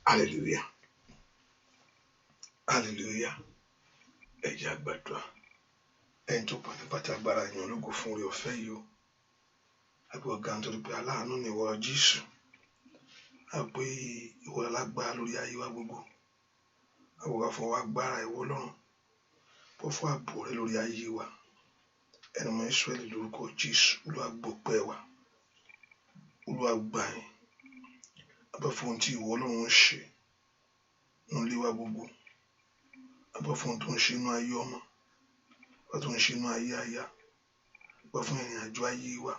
Hallelujah. Hallelujah. Ẹ jẹ́ a gbàdúrà. Ẹni tó pátápátá agbára yàn ológo fún oore ọ̀fẹ́ yìí o. Àgbẹ̀ ọ̀gá nítorí pé aláàánú ni ìwọ Jésù. Àgbẹ̀ ìwọ alágbára lórí ayé wa gbogbo. Àgbẹ̀ wa fọwọ́ agbára ìwọ Ọlọ́run. Bọ́ fún ààbò rẹ lórí ayé wa. Ẹni ọmọ Ísírẹ́lì lórúkọ Jésù. Olúwa gbọpẹ́ wa. Olúwa gbà yín. Àgbẹ̀ fún ohun tí ìwọ Ọlọ́run ń ṣe nínú ilé wa gbogbo. Àgbẹ̀ fún ohun tó ń ṣe inú ayé ọmọ. Àgbẹ̀ tó ń ṣe inú ayé aya. Àgbẹ̀ fún ìrìn àjò ayé wa.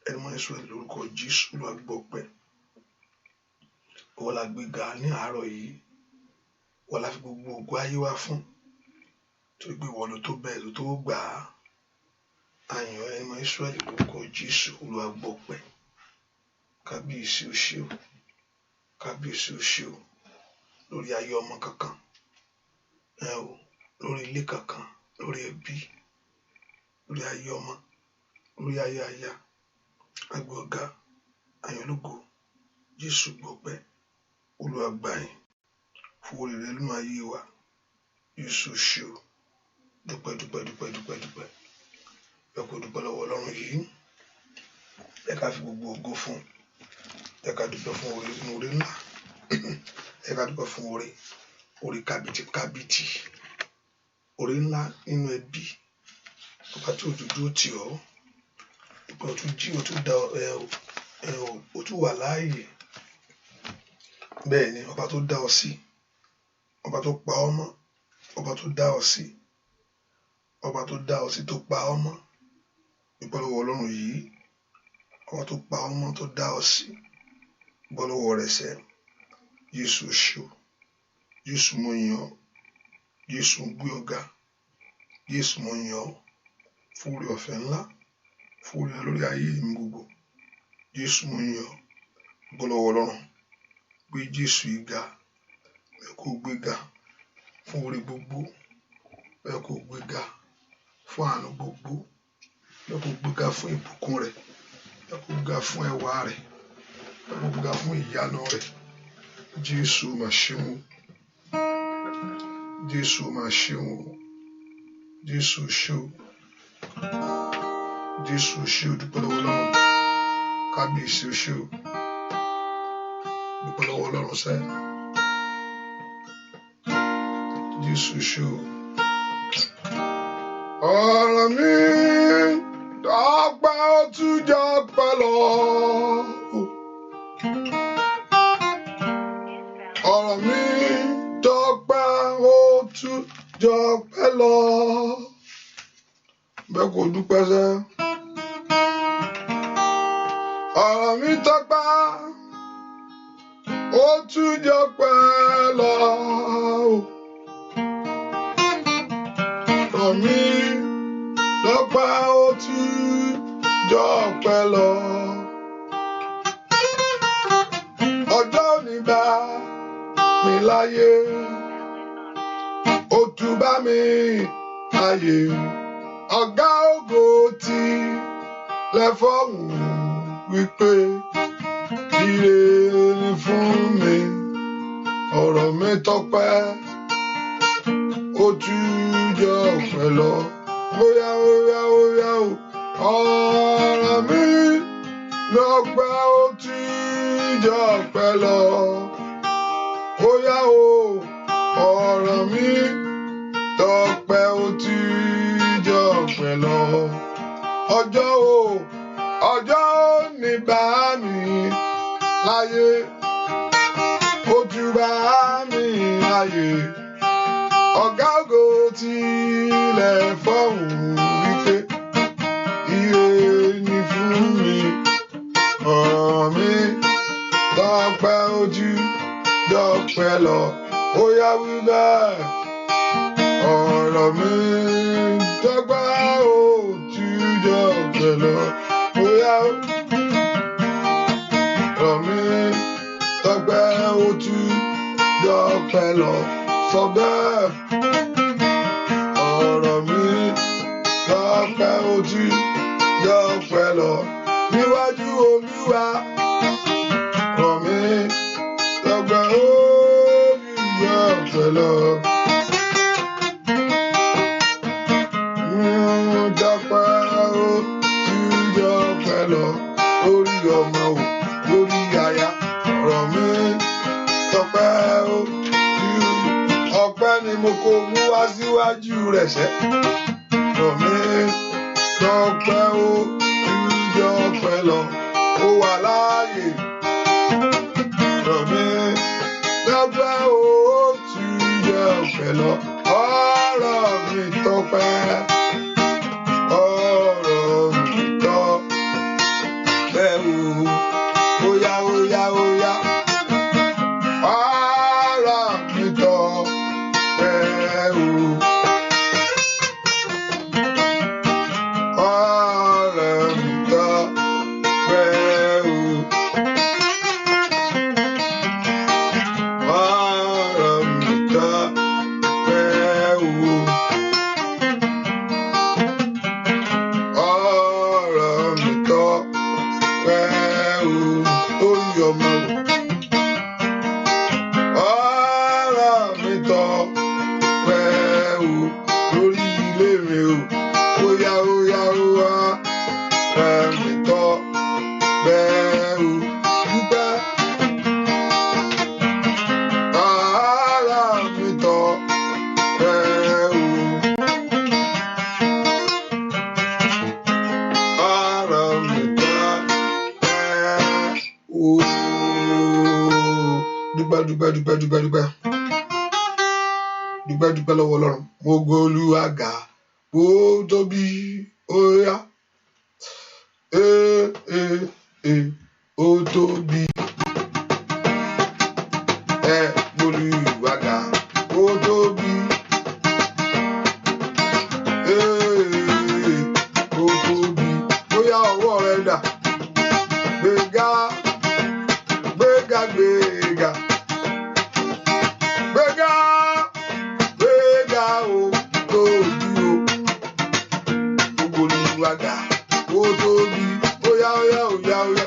Ẹni ọmọ Ísírẹ́lì lórúkọ Jésù. Olúwa gbọpẹ́. Ìwọ la gbéga ní àárọ̀ yìí. Ìwọ la fi gbogbo ògo ayé wa fún. torí pé ìwọ ló tó bẹ́ẹ̀ ló tó gbà á. Àyàn ẹni mọ Ísírẹ́lì lórúkọ Jésù. Olúwa gbọpẹ́. Kábíyèsí o ṣé o. Kábíyèsí o ṣé o. Lórí ayé ọmọ kankan, lórí ilé kankan, lórí ẹbí, lórí ayé ọmọ, lórí ayé aya, agbé ọ̀gá, àyàn ológo. Jésù gbọpẹ́. Olúwa gbà yín fún oore rẹ nínú ayé wa. Jésù ṣé o. Dúpẹ́ dúpẹ́ dúpẹ́ dúpẹ́ dúpẹ́. Ẹ kò dúpẹ́ lọ́wọ́ Ọlọ́run yìí. Ẹ ká fi gbogbo ògo fún. Ẹ ká dúpẹ́ fún oore nínú oore ńlá. Ẹ ká dúpẹ́ fún oore kábìtì. Oore ńlá nínú ẹbí. Ọba tí òjò dúró tì ọ́. Ìpè ọ̀tún jí o tún dá o tún wà láàyè. Bẹ́ẹ̀ ni ọba tó dá ọ sí. Ọba tó pa ọ́ mọ́. Ọba tó dá ọ sí. Ọba tó dá ọ sí tó pa ọ́ mọ́. Dúpẹ́ lọ́wọ́ Ọlọ́run yìí. Ọba tó pa ọ́ mọ́ tó dá ọ sí. Dúpẹ́ lọ́wọ́ rẹ̀ sẹ́. Jésù ṣé o. Jésù mo yìn ọ́. Jésù ń gbé ọ̀gá. Jésù mo yìn ọ́ fún oore ọ̀fẹ́ ńlá. Fún oore lórí ayé mi gbogbo. Jésù mo yìn ọ́. Dúpẹ́ lọ́wọ́ Ọlọ́run. Gbé Jésù yìí ga. Ẹ kó gbé ga fún oore gbogbo. Ẹ kó gbé ga fún àánú gbogbo. Ẹ kó gbé ga fún ìbùkún rẹ̀. Ẹ kó gbé ga fún ẹwà rẹ̀. Ẹ kó gbé ga fún ìyanu rẹ̀. Jésù mà ṣeun. Jésù mà ṣeun. Jésù ṣé o. Jésù ṣé o. Dúpẹ́ lọ́wọ́ Ọlọ́run. Kábíyèsí o ṣé o. Dúpẹ́ lọ́wọ́ Ọlọ́run sẹ́. Jésù ṣé o. Ọ̀rọ̀ mi dọ́gba ó tún jọ pẹ́ lọ. Ọ̀rọ̀ mi dọ́gba ó tún jọ pẹ́ lọ. Bẹ́ẹ̀ kò dúpẹ́ sẹ́. Ọ̀rọ̀ mi dọ́gba ó tún jọ pẹ́ lọ. Ọ̀rọ̀ mi dọ́gba ó tún jọ pẹ́ lọ. Ọjọ́ òní bá mi láyé. Ó tún bá mi láyé. Ọ̀gá ògo tí lẹ́fọ̀hún wípé ire ni fún mi. Ọ̀rọ̀ mi tọ́pẹ́ ó tún jọ pẹ́ lọ. Óyá óyá óyá o. Ọ̀rọ̀ mi tọ́pẹ́ ó tún jọ pẹ́ lọ. Óyá o. Ọ̀rọ̀ mi tọ́pẹ́ ó tún jọ pẹ́ lọ. Ọjọ́ òní bá mi láyé. Ó tún bá mi láyé. Ọ̀gá ògo tilẹ̀ fọ̀hún wípé ire ni fún mi. Ọ̀rọ̀ mi tọ́pẹ́ ó tún jọ pẹ́ lọ. Óyá wí bẹ́ẹ̀. Ọ̀rọ̀ mi tọ́pẹ́ ó tún jọ pẹ́ lọ. Óyá ọ̀rọ̀ mi tọ́pẹ́ ó tún jọ pẹ́ lọ. Sọ bẹ́ẹ̀. Ọ̀rọ̀ mi tọ́pẹ́ ó tún jọ pẹ́ lọ. Níwájú Olúwa. Ọ̀rọ̀ mi tọ́pẹ́ ó tún jọ pẹ́ lọ. Tọ́pẹ́ ó tún jọ pẹ́ lọ. Lórí ọmọ o, lórí aya. Ọ̀rọ̀ mi tọ́pẹ́ ó tún. Ọpẹ́ ni mo kó mú wá síwájú rẹ̀ sẹ́. Ọ̀rọ̀ mi tọ́pẹ́ ó tún jọ pẹ́ lọ. Ó wà láàyè. Ọ̀rọ̀ mi tọ́pẹ́ ó tún jọ pẹ́ lọ. Ọ̀rọ̀ mi tọ́pẹ́. Ọ̀rọ̀ mi tọ́pẹ́ o. Óyá óyá óyá. Ọ̀rọ̀ mi tọ́pẹ́ o. dúpẹ́ lọ́wọ́ Ọlọ́run. Mo gbé Olúwa ga ó tóbi ó yá ó tóbi Olúwa ga ó tóbi ó tóbi ó yá ọwọ́ rẹ dà gbéga gbéga gbéga gbéga gbéga ó tóbi ó Olúwa ga ó tóbi ó yá ó yá ó yá ó yá.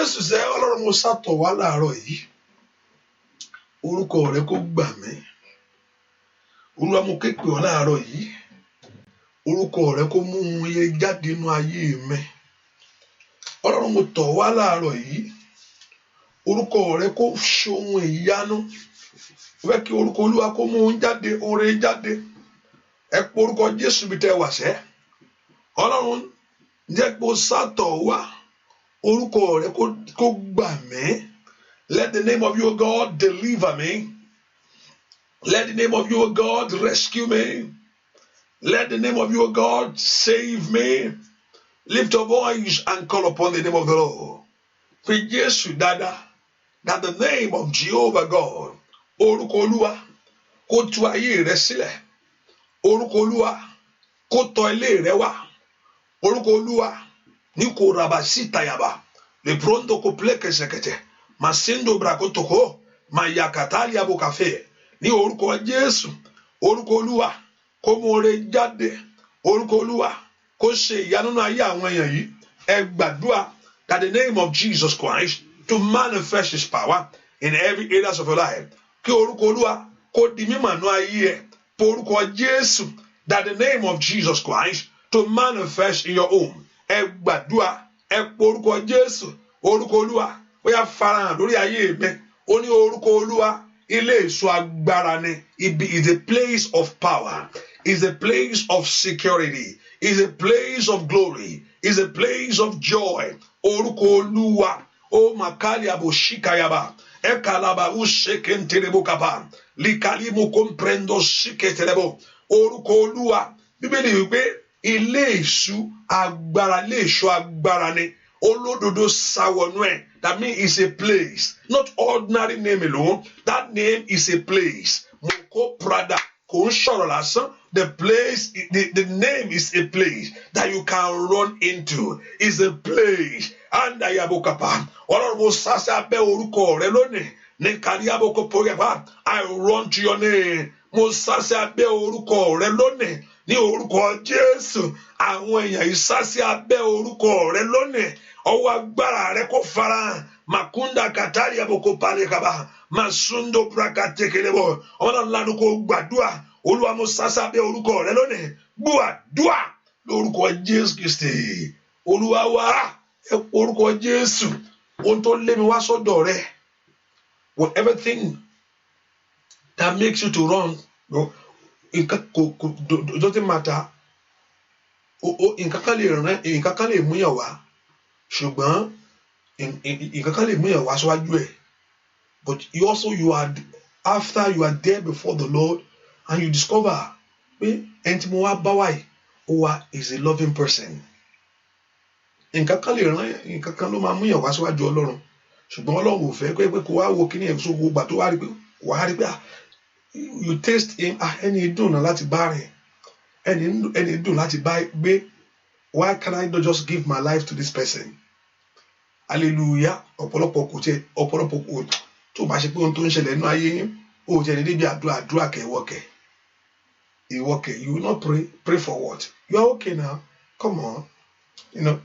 Jésù sẹ́ Ọlọ́run mo sátọ̀ wá láàárọ̀ yìí orúkọ rẹ kó gbà mí Olúwa mo ké pè ọ́ láàárọ̀ yìí orúkọ rẹ kó mú ohun ire jáde nínú ayé mi Ọlọ́run mo tọ̀ wá láàárọ̀ yìí orúkọ rẹ kó ṣe ohun ìyanu fẹ́ kí orúkọ Olúwa kó mú ohun jáde oore jáde ẹ pé orúkọ Jésù bí tẹ́ wà sẹ́ Ọlọ́run jẹ́ pé ó sátọ̀ wá orúkọ rẹ kó gbà mí. Let the name of your God deliver me. Let the name of your God rescue me. Let the name of your God save me. Lift your voice and call upon the name of the Lord. Fi Jésù dáadáa, that the name of Jehovah God, orúkọ Olúwa kó tú ayé rẹ sílẹ̀, orúkọ Olúwa kó tọ́ ilé rẹ wá, orúkọ Olúwa ní kò raba sí tayaba, le pronto kò pleke sekete. Masindo brakotoko mayakatali abokafe ní orúkọ Jésù orúkọ Olúwa kó mú oore jáde orúkọ Olúwa kó ṣe ìyanu nínú ayé àwọn èèyàn yìí ẹ gbàdúrà that the name of Jesus Christ to manifest his power in every areas of your life kí orúkọ Olúwa kó di mímọ̀ nínú ayé ẹ pé orúkọ Jésù that the name of Jesus Christ to manifest in your home ẹ gbàdúrà ẹ pé orúkọ Jésù orúkọ Olúwa ó yá farahàn lórí ayé mi ó ní orúkọ Olúwa ilé èso agbára ni is a place of power is a place of security is a place of glory is a place of joy orúkọ Olúwa ó makali aboshikayaba ekalaba ushekenterebo kapa likalimu comprendo shiketerebo orúkọ Olúwa Bíbélì wípé ilé èso agbára ni olódodo sáwọnú ẹ. That means it's a place, not ordinary name alone. That name is a place. Moko Prada, the place, the name is a place that you can run into. It's a place. And Ayabokapa, I run to your name. Ní orúkọ Jésù, àwọn èèyàn ìsásí abẹ́ orúkọ rẹ lónìí. Ọwọ́ agbára rẹ kó farahàn makunda katari aboko pale kaba masundo prakatekelebo ọmọdé ńlá kó gbàdúrà Olúwa mo sásá bẹ̀ orúkọ rẹ lónìí gbàdúrà lórúkọ Jésù Kristi Olúwa wa ẹ orúkọ Jésù ohun tó lé mi wá sọ́dọ̀ rẹ whatever thing that makes you to run it doesn't matter nǹkan kan lè mú yàn wá ṣùgbọ́n nǹkan kan lè mú yàn wá síwájú ẹ̀ but you are after you are there before the Lord and you discover pé ẹni tí mo wá bá wáyé ó wá is a loving person nǹkan kan lè ràn nǹkan kan ló máa mú yàn wá síwájú Ọlọ́run ṣùgbọ́n Ọlọ́run ò fẹ́ pé kó wá wo kíní ẹ̀ so gbogbo gbà tó wá rí pé you taste him ẹni dùn náà láti bá rìn ẹni dùn láti bá gbé. Why can I not just give my life to this person? Hallelujah. Ọ̀pọ̀lọpọ̀ kò tó bá ṣe pé ohun tó ń ṣẹlẹ̀ nínú ayé yín ó jẹ́ ní débi àdúrà kẹwọ́kẹ̀. Ìwọ́kẹ̀, you will not pray for what? You are okay now. Come on. You know.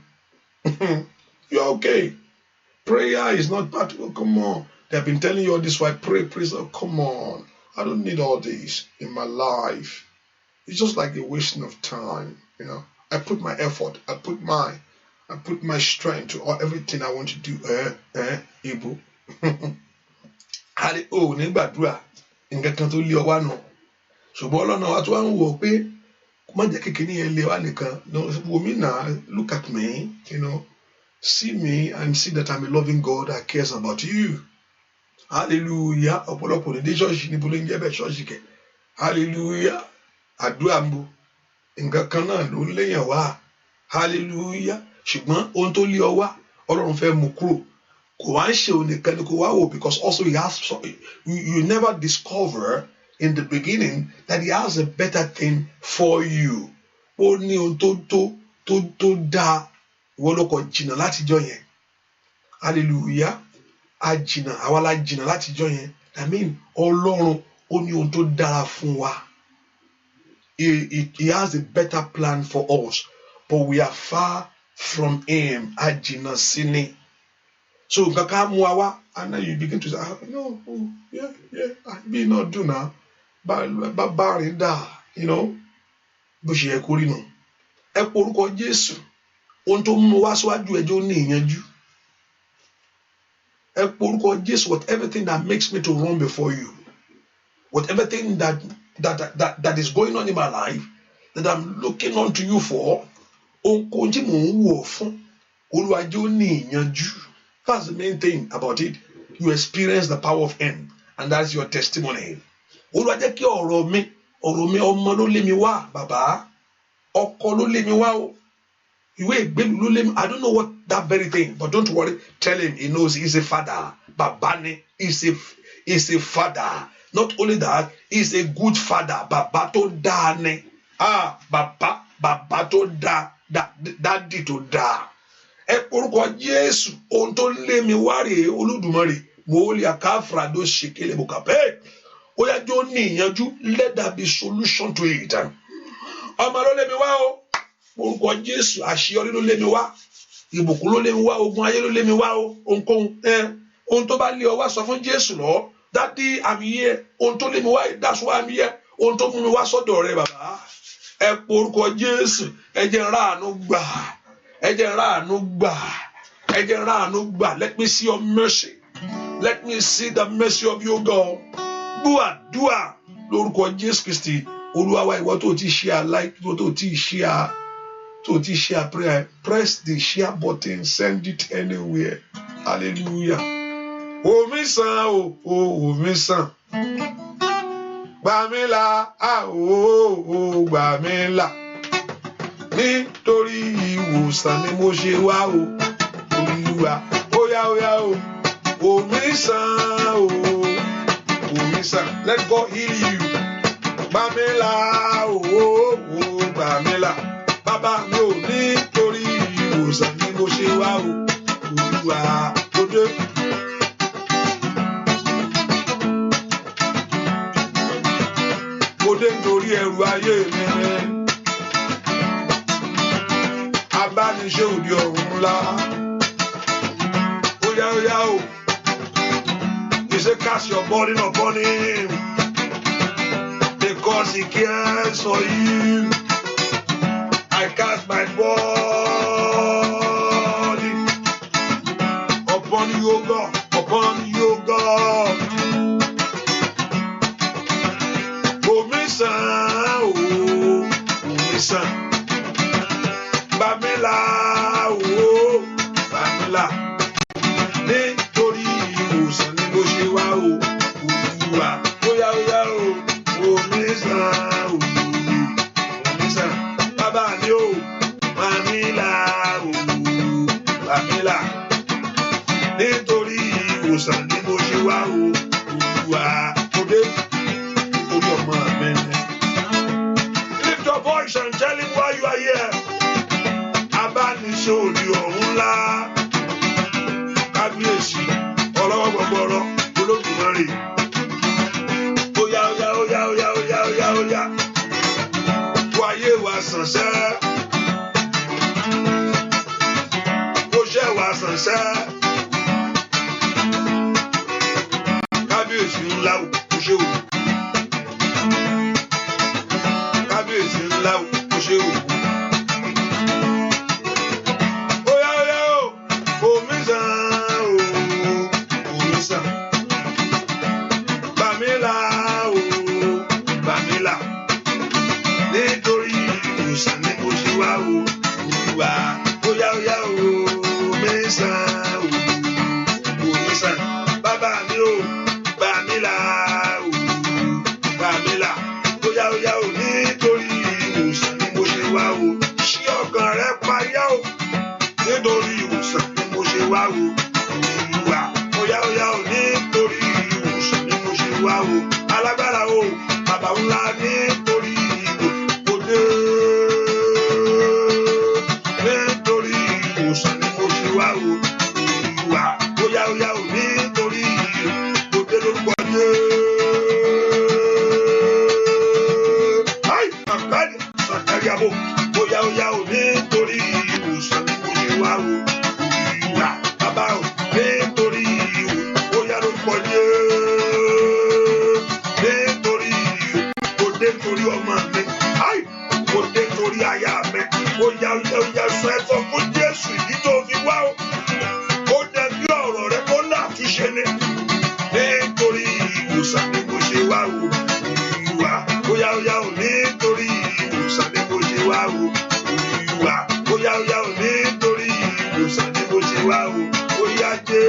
You are okay. Prayer is not part of, come on. They have been telling you all this why pray. Oh, come on. I don't need all this in my life. It's just like a wasting of time, you know. I put my effort, I put my strength to everything I want to do. Ibu. Nígbàdúrà nǹkan kan tó lé ọ wá nù. Ṣùgbọ́n Ọlọ́run wa tó wá ń wò pé má jẹ́ kékeré yẹn lé wa nìkan. Wò mí náà, look at me, you know. See me and see that I'm a loving God that cares about you. Hallelujah. Ọ̀pọ̀lọpọ̀ ní dé ṣọ́ọ̀ṣì níbo ló ń jẹ́ bẹ́ẹ̀ ṣọ́ọ̀ṣì kẹ̀. Hallelujah. Àdúrà ń bọ̀. Nǹkan kan náà ló ń léyàn wá. Hallelujah. Ṣùgbọ́n ohun tó lé ọ wá, Ọlọ́run fẹ́ mú kúrò. Kò wá ń ṣe onìkan ni kò wá wò because also he has you never discover in the beginning that he has a better thing for you. Ó ní ohun tó dáa ìwọ ló kọ jìnnà látijọ́ yẹn. Hallelujah. Àwa la jìnnà látijọ́ yẹn. I mean Ọlọ́run ó ní ohun tó dára fún wa. He has a better plan for us, but we are far from him. Ajina sini. So kaka muawa, and then you begin to say, no, yeah, I be not do now, but barinda, you know, bushi ekurino. Ẹ porúkọ Jésù, ohun tó mú wá síwájú ẹjọ́ ní ìyanjú. Ẹ porúkọ Jésù, with everything that makes me to run before you, with everything that is going on in my life, that I'm looking unto you for, ohunkóhun tí mò ń wò fún, Olúwa jẹ́ ó ní ìyanjú. That's the main thing about it. You experience the power of Him, and that's your testimony. Olúwa jẹ́ kí ọ̀rọ̀ mi ọmọ ló lé mi wá, bàbá, ọkọ ló lé mi wá o. Ìwé ìgbélu ló lé mi. I don't know what that very thing, but don't worry. Tell him he knows he's a father. Bàbá ni, he's a father. Not only that, he's a good father. Bàbá tó dáa ni. Bàbá tó dáa, dádì tó dáa. Ẹ porúkọ Jésù, ohun tó lé mi wá rèé, Olódùmarè, mo lè àkáfra ló ṣe kélé mo kà bẹ́ẹ̀. Ó yá jẹ́ ó ní ìyanjú, let there be solution to it. Ọmọ ló lé mi wá o. Orúkọ Jésù, àṣeyọrí ló lé mi wá, ìbùkún ló lé mi wá, ogun ayé ló lé mi wá o, ohunkóhun ohun tó bá lé ọ wá sọ fún Jésù lọ. Daddy, I'm here. Ohun tó lé mi wá, that's why I'm here. Ohun tó mú mi wá sọ́dọ̀ rẹ bàbá. Ẹ porúkọ Jésù, ẹ jẹ́ n ráàánú gbà, ẹ jẹ́ n ráàánú gbà, ẹ jẹ́ n ráàánú gbà. Let me see your mercy. Let me see the mercy of you, God. Dúà lórúkọ Jésù Kristi. Olúwa wa, ìwọ tó ti share like, ìwọ tó ti share prayer, press the share button, send it anywhere. Hallelujah. Omi san o, omi san. Gbà mí là, gbà mí là. Nítorí ìwòsàn ni mo ṣe wá o. Olúwa, óyá o. Omi san o, omi san. Let God heal you. Gbà mí là, gbà mí là. Bàbá mi ò nítorí ìwòsàn ni mo ṣe wá o. Olúwa ó dé. Mo dé nítorí ẹrù ayé mi. Abániṣe òde ọ̀run ńlá. Óyá o. He said, cast your burden upon him, because he cares for you. I cast my body upon you, God, upon you, God. Omi san, gbà mí là, gbà mí là. Nítorí ìwòsàn ni mo ṣe wá o. Olúwa, óyá o. Omi san, omi san. Bàbá mi o, gbà mí là, gbà mí là. Nítorí ìwòsàn ni mo ṣe wá o. Olúwa, ó dé. Nítorí ọmọ mi ni. Lift your voice and tell him why you are here. Abániṣe òde ọ̀run ńlá. Kábíyèsí, ọlọ́wọ́ gbọgbọrọ, Olódùmarè. Óyá. Kó ayé wa sàn sẹ́. Kó ṣẹ́ wa sàn sẹ́. Kábíyèsí ńlá o, kó ṣe o. Kábíyèsí ńlá o, kó ṣe o. Óyá o, omi san o, omi san. Gbà mí là o, gbà mí là. Nítorí ìwòsàn ni mo ṣe wá o. Olúwa, óyá o, omi san o, omi san. Bàbá mi o, gbà mí là o, gbà mí là. Óyá o, nítorí ìwòsàn ni mo ṣe wá o. Ṣí ọkàn rẹ payá o. Nítorí ìwòsàn ni mo ṣe wá o. Olúwa, óyá o, nítorí ìwòsàn ni mo ṣe wá o. Alágbára o, bàbá ńlá, nítorí òde. Nítorí ìwòsàn ni mo ṣe wá o. Olúwa, óyá o, nítorí òde lórúkọ Sàkárí àbò. Óyá o, nítorí ìwòsàn ni mo ṣe wá o. Olúwa, bàbá o, nítorí ṣe wá o. Olúwa bóyá ò nítorí ìwòsàn ni mo ṣe wá o. Olúwa bóyá ò nítorí ìwòsàn ni mo ṣe wá o. Bóyá jẹ́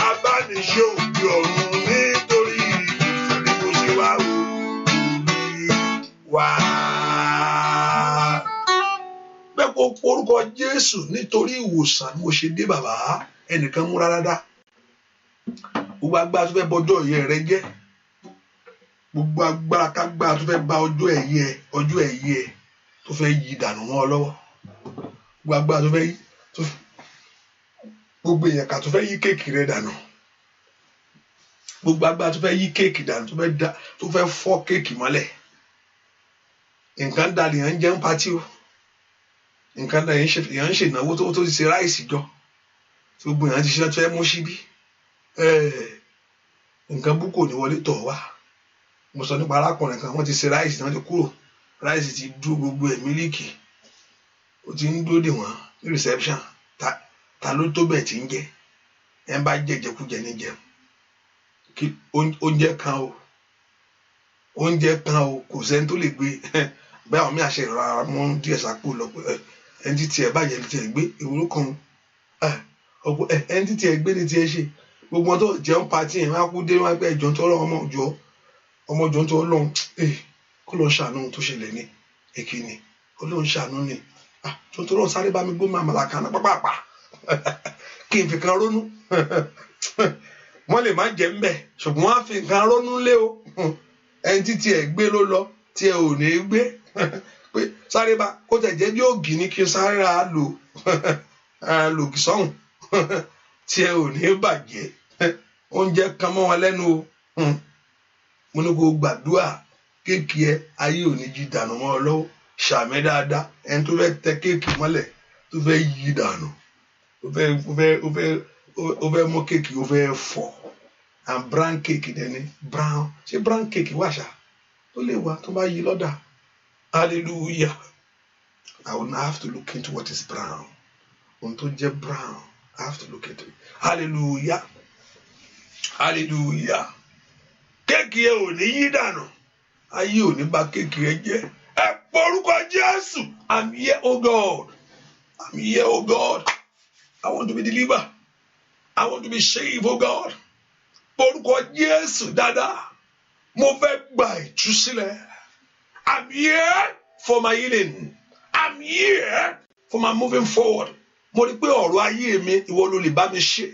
abániṣe òbí ọ̀run nítorí ìwòsàn ni mo ṣe wá o. Olúwa bẹ́ẹ̀ kó orúkọ Jésù nítorí ìwòsàn ni mo ṣe dé bàbá. Ẹnìkan múra dáadáa. Gbogbo agbára tó fẹ́ bọjọ́ ẹ̀yẹ rẹ jẹ́, gbogbo agbára kágbára tó fẹ́ ba ọjọ́ ẹ̀yẹ tó fẹ́ yí dànù mọ́ ọ lọ́wọ́, gbogbo agbára tó fẹ́ yí gbogbo èèyàn ká tó fẹ́ yí kéèkì rẹ dànù, gbogbo agbára tó fẹ́ yí kéèkì dànù tó fẹ́ fọ́ kéèkì mọ́lẹ̀. Nǹkan dalẹ̀ yẹn ń jẹun pátí o, nǹkan dalẹ̀ yẹn ń ṣènáwó tó ti ṣe ráìsì jọ, gbogbo èèyàn ti ṣe tó fẹ́ mú síbí. Nǹkan búkò ní wọlé tọ̀ wá. Mo sọ nípa arákùnrin kan, wọ́n ti ṣe ráìsì náà ti kúrò, ráìsì ti dúró gbogbo ẹ̀ mílíkì ó ti ń dúró dè wọ́n ní reception. Ta ló tó bẹ́ẹ̀ tí ń jẹ? Ẹ bá jẹjẹkújẹ ní jẹun. Oúnjẹ kan o kò sẹ́ni tó lè gbé bẹ́ẹ̀ àwọn mí àṣẹ ìrora mú díẹ̀ sápò lọ pé ẹni tí tiẹ̀ bàjẹ́ ní tiẹ̀ gbé ìwúrú kan ẹni tí tiẹ̀ gbé ní tiẹ̀ ṣe. Gbogbo wọn tó jẹun pati yẹn wá kú dé wá pé ẹjọ́ tó lọ́wọ́ ọmọ ọjọ́ tó lọ́wọ́ kó lọ́n ṣàánú tó ṣẹlẹ̀ ní èkìní kó lọ́n ṣàánú ní tó tó lọ́n sáré bá mi gbómi àmàlà kan náà pápá kí n fi kan rónú. Wọ́n lè má jẹ́ ń bẹ̀ ṣùgbọ́n wọ́n á fi nǹkan rónú lé o. Ẹni tí tiẹ̀ gbé ló lọ tiẹ̀ ò ní gbé pé sáré bá kó tẹ̀ jẹ́ bí ògì ní kí n sáré ra lò sọ́hùn tiẹ̀ ò ní bàjẹ́. Oúnjẹ kan mọ́ wọn lẹ́nu o. Mo ní kó gbàdúrà kéèkì ẹ ayé ò ní jí dànù mọ́ ọ lọ́wọ́. Ṣàmì dáadáa ẹni tó fẹ́ tẹ kéèkì mọ́lẹ̀ tó fẹ́ yí dànù ó fẹ́ mú kéèkì ó fẹ́ fọ́. And brown cake dẹni brown ṣé brown cake wà ṣá ó lè wà tó bá yí lọ́dà. Hallelujah. I will now have to look into what is brown. Ohun tó jẹ́ brown I have to look into it. Hallelujah. Hallelujah. Kéèkì ẹ ò ní yí dànù. Ayé ò ní bà kéèkì ẹ jẹ́. Ẹ porúkọ Jésù. I'm here, oh God. I'm here, oh God. I want to be delivered. I want to be saved, oh God. Porúkọ Jésù dáadáa. Mo fẹ́ gba ìtúsílẹ̀. I'm here for my healing. I'm here for my moving forward. Mo rí pé ọ̀rọ̀ ayé mi ìwọ ló lè bá mi ṣe.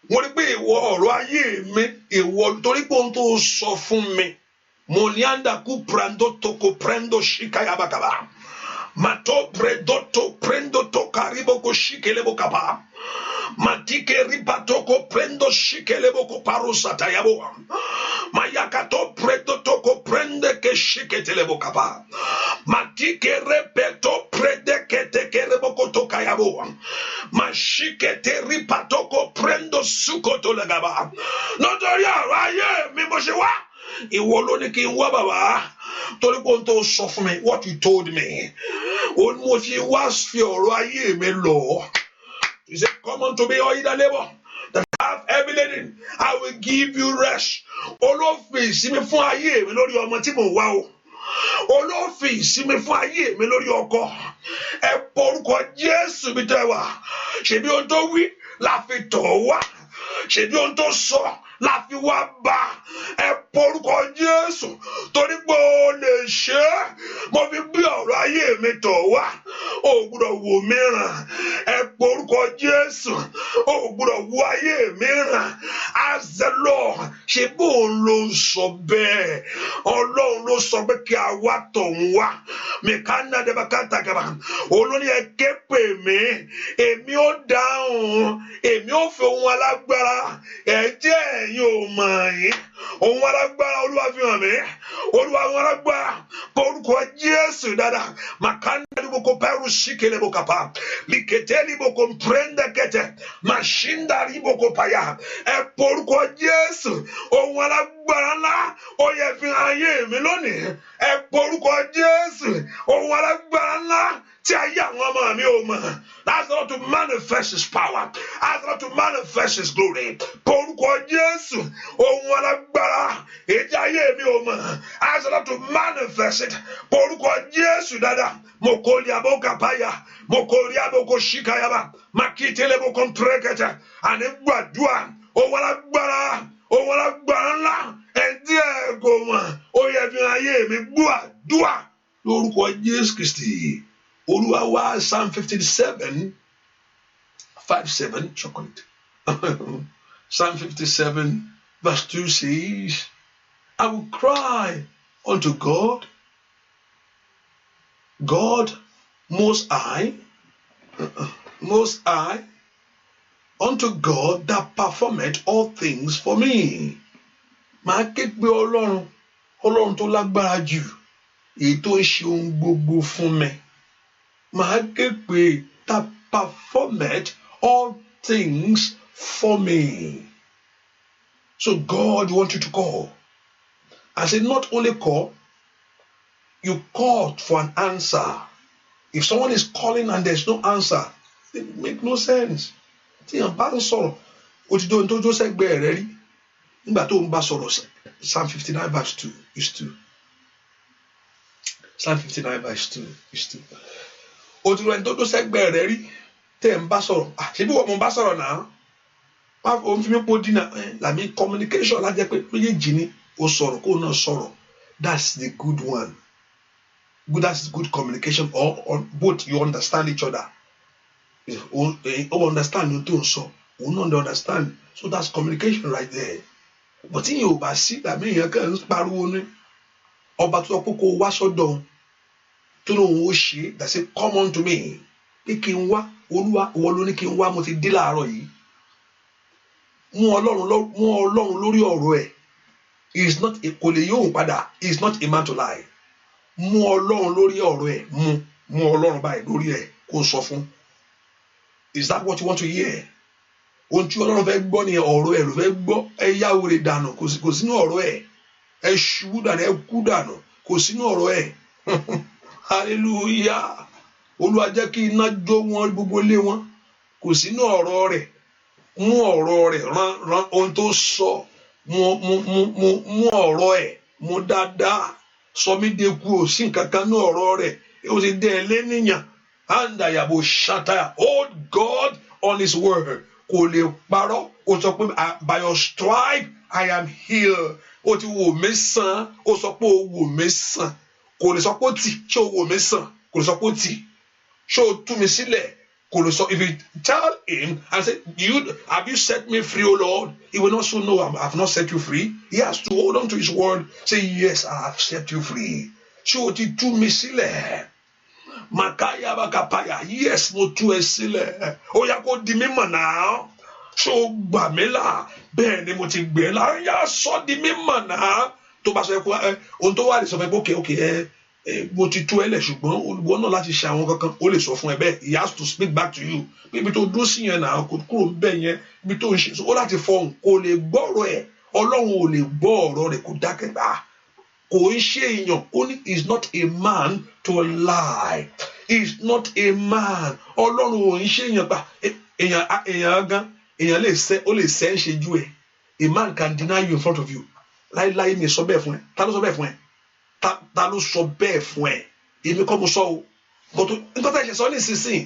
Mo rí pé ìwọ ọ̀rọ̀ ayé mi ìwọ torí pé ohun tó sọ fún mi. Mo ní àndàkú prando toko prendo shikaya bakaba. Mato predoto prendo to karibo ko shikelebo kaba. Matike ripatoko prendo shikelebo ko parusa tayabo. Mayakato predo toko prende ke shiketelebo kaba. Matike repeto prede ke tekerebo ko tokayabo. Mashikete ripatoko prendo sukoto legaba. Nítorí ọ̀rọ̀ ayé mi mo ṣe wá. Ìwọ ló ní kí n wá bàbá torí pé ohun tó sọ fún mi what you told me òun mo fi wá fi ọ̀rọ̀ ayé mi lọ. He said come unto me all ye that labor that have heavy laden I will give you rest. Olófin ìsinmi fún ayé mi lórí ọmọ tí mo wá o. Olófin ìsinmi fún ayé mi lórí ọkọ. Ẹ porúkọ Jésù bí tẹ́ wà. Ṣebí ohun tó wí la fi tọ̀ wá. Ṣebí ohun tó sọ la fi wá bá. Ẹ porúkọ Jésù torí pé o lè ṣe é. Mo fi gbé ọ̀rọ̀ ayé mi tọ̀ wá. O gbọ́dọ̀ wò mí ràn. Ẹ porúkọ Jésù. O gbọ́dọ̀ wo ayé mi ràn. As the Lord ṣe bó òun ló ń sọ bẹ́ẹ̀. Ọlọ́run ló sọ pé kí a wá tọ̀hún wá. Mìkánná dẹ́bà kátàkàbà. Olórí ẹ ké pè mí. Èmi ó dáhùn. Èmi ó fi ohun alágbára. Ẹ jẹ́ ẹ̀yin ò mọ̀ yín. ohun alágbára Olúwa fi hàn mí Olúwa ohun alágbára orúkọ Jésù dáadáa makanda liboko peru sikele bokapa liketeli boko prenda kete mashinda liboko paya orúkọ Jésù ohun alágbára ńlá ó yẹ fi hàn ayé mi lónìí orúkọ Jésù ohun alágbára ńlá tí ayé àwọn ọmọ mi ò mọ̀. Ask the Lord to manifest His power. Ask the Lord to manifest His glory. Porúkọ Jésù, ohun alágbára, ètí ayé mi ò mọ̀. Ask the Lord to manifest it. Porúkọ Jésù dada. Mokoli aboka paya, mokoli aboko shikayaba, makitele boko mprekete, ane gbàdúrà, ohun alágbára ńlá, ẹ̀dí ẹ̀gọ́ wọn, ó yẹ fi ayé mi gbàdúrà. Lórúkọ Jésù Kristi. Oluwa wa Psalm 57:5-7 chocolate. Psalm 57 verse 2 says, I will cry unto God, God most high, unto God that performeth all things for me. Màá ké pe Ọlọ́run tó lágbára jù, èyí tó ń ṣe ohun gbogbo fún mi. Màá ké pe that performeth all things for me. So God wants you to call. I said not only call, you call for an answer. If someone is calling and there's no answer, it makes no sense. Tí yàn bá ń sọ̀rọ̀, ó ti dóhun tó jó sẹ́gbẹ̀ẹ́ rẹ̀ rí. Nígbà tó ń bá sọ̀rọ̀, Psalm 59 verse 2 is 2. Psalm 59 verse 2 is 2. Ó ti rẹ̀ tó jó sẹ́gbẹ̀ẹ́ rẹ̀ rí. Tẹ́ ń bá sọ̀rọ̀, ṣé bí wọ́n mo bá sọ̀rọ̀ náà? Òun fi mí pò dínà, làmí communication lájẹ́ pé méjèèjì ni ó sọ̀rọ̀ kó náà sọ̀rọ̀. That's the good one. That's good communication, or both you understand each other. You understand you don't so. You don't understand. So that's communication right there. But in your basi, that means you can pariwo ni. Ọba tó sọ pé kó wá sọ́dọ̀ tó lóun ó ṣe, that say come on to me. Pé kí n wá, Olúwa ìwọ ló ní kí n wá, mo ti dé láàárọ̀ yìí. Mú Ọlọ́run lórí ọ̀rọ̀ ẹ̀. He is not kò lè yóò padà. He is not a man to lie. Mú Ọlọ́run lórí ọ̀rọ̀ ẹ̀. Mú Ọlọ́run báyìí lórí ẹ̀ kó sọ fún. Is that what you want to hear? Ohun tí Ọlọ́run fẹ́ gbọ́ ni ọ̀rọ̀ ẹ̀ ló fẹ́ gbọ́. Ẹ yá wèrè dànù kò sínú ọ̀rọ̀ ẹ̀. Ẹ ṣubú dànù ẹ kú dànù kò sínú ọ̀rọ̀ ẹ̀. Hallelujah. Olúwa jẹ́ kí iná jó wọn gbogbo lé wọn kò sínú ọ̀rọ̀ rẹ̀. Mú ọ̀rọ̀ rẹ̀ rán ohun tó sọ. Mú ọ̀rọ̀ ẹ̀ mú dáadáa. Sọ mí de kú ò sí nǹkan kan ní ọ̀rọ̀ rẹ̀. Ó ti dẹ́ ẹ léníyàn. Andayabo shataya. Hold God on His word. Kò lè parọ́. Ó sọ pé by your stripe I am healed. Ó ti wò mí sàn. Ó sọ pé ó wò mí sàn. Kò lè sọ pé ó tì. Ṣé ó wò mí sàn? Kò lè sọ pé ó tì. Ṣé ó tú mi sílẹ̀? Kò lè sọ. If you tell him and say, have you set me free, O Lord? He will not say, no, I have not set you free. He has to hold on to His word. Say, yes, I have set you free. Ṣé ó ti tú mi sílẹ̀? Makaya bakapaya. Yes, mo tú ẹ sílẹ̀. Ó yá kó di mímọ̀ náà. Ṣé ó gbà mí là? Bẹ́ẹ̀ ni mo ti gbé là. Yá sọ di mímọ̀ náà. Tó bá sọ pé ohun tó wà lè sọ fún ẹ pé okay, mo ti tú ẹ lẹ̀ ṣùgbọ́n olùwọ́ náà láti ṣe àwọn kankan ó lè sọ fún ẹ bẹ́ẹ̀. He has to speak back to you. Ibi tó dúró sí yẹn náà kò kúrò bẹ́ẹ̀ yẹn. Ibi tó ń ṣe ó láti fọhùn kò lè gbọ́rọ̀ ẹ̀. Ọlọ́run ò lè gbọ́ ọ̀rọ̀ rẹ̀ kò dákẹ́ gbà. Kò ń ṣe èèyàn. Ó ní is not a man to lie. Is not a man. Ọlọ́run ò ń ṣe èèyàn gbà. Èèyàn gan. Èèyàn lè sẹ́ ń ṣe jú ẹ̀. A man can deny you in front of you. Láíláí mi sọ bẹ́ẹ̀ fún ẹ. Ta ló sọ bẹ́ẹ̀ fún ẹ? Ta ló sọ bẹ́ẹ̀ fún ẹ? Èmi kọ́ mo sọ o. Nígbà tá ẹ̀ṣẹ̀ sọ ní ìsinsìn.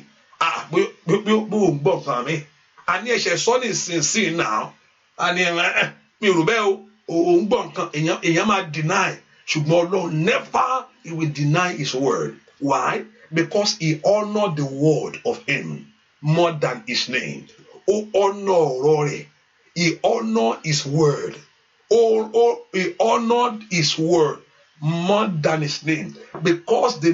Bí o ń gbọ́ nǹkan mi. A ní ẹ̀ṣẹ̀ sọ ní ìsinsìn náà. A ní mi rò bẹ́ẹ̀ o. O ń gbọ́ nǹkan. Èèyàn máa deny. Ṣùgbọ́n Ọlọ́run never he will deny His word. Why? Because He honored the word of Him more than His name. Ó honor ọ̀rọ̀ rẹ̀. He honored His word. He honored His word more than His name, because the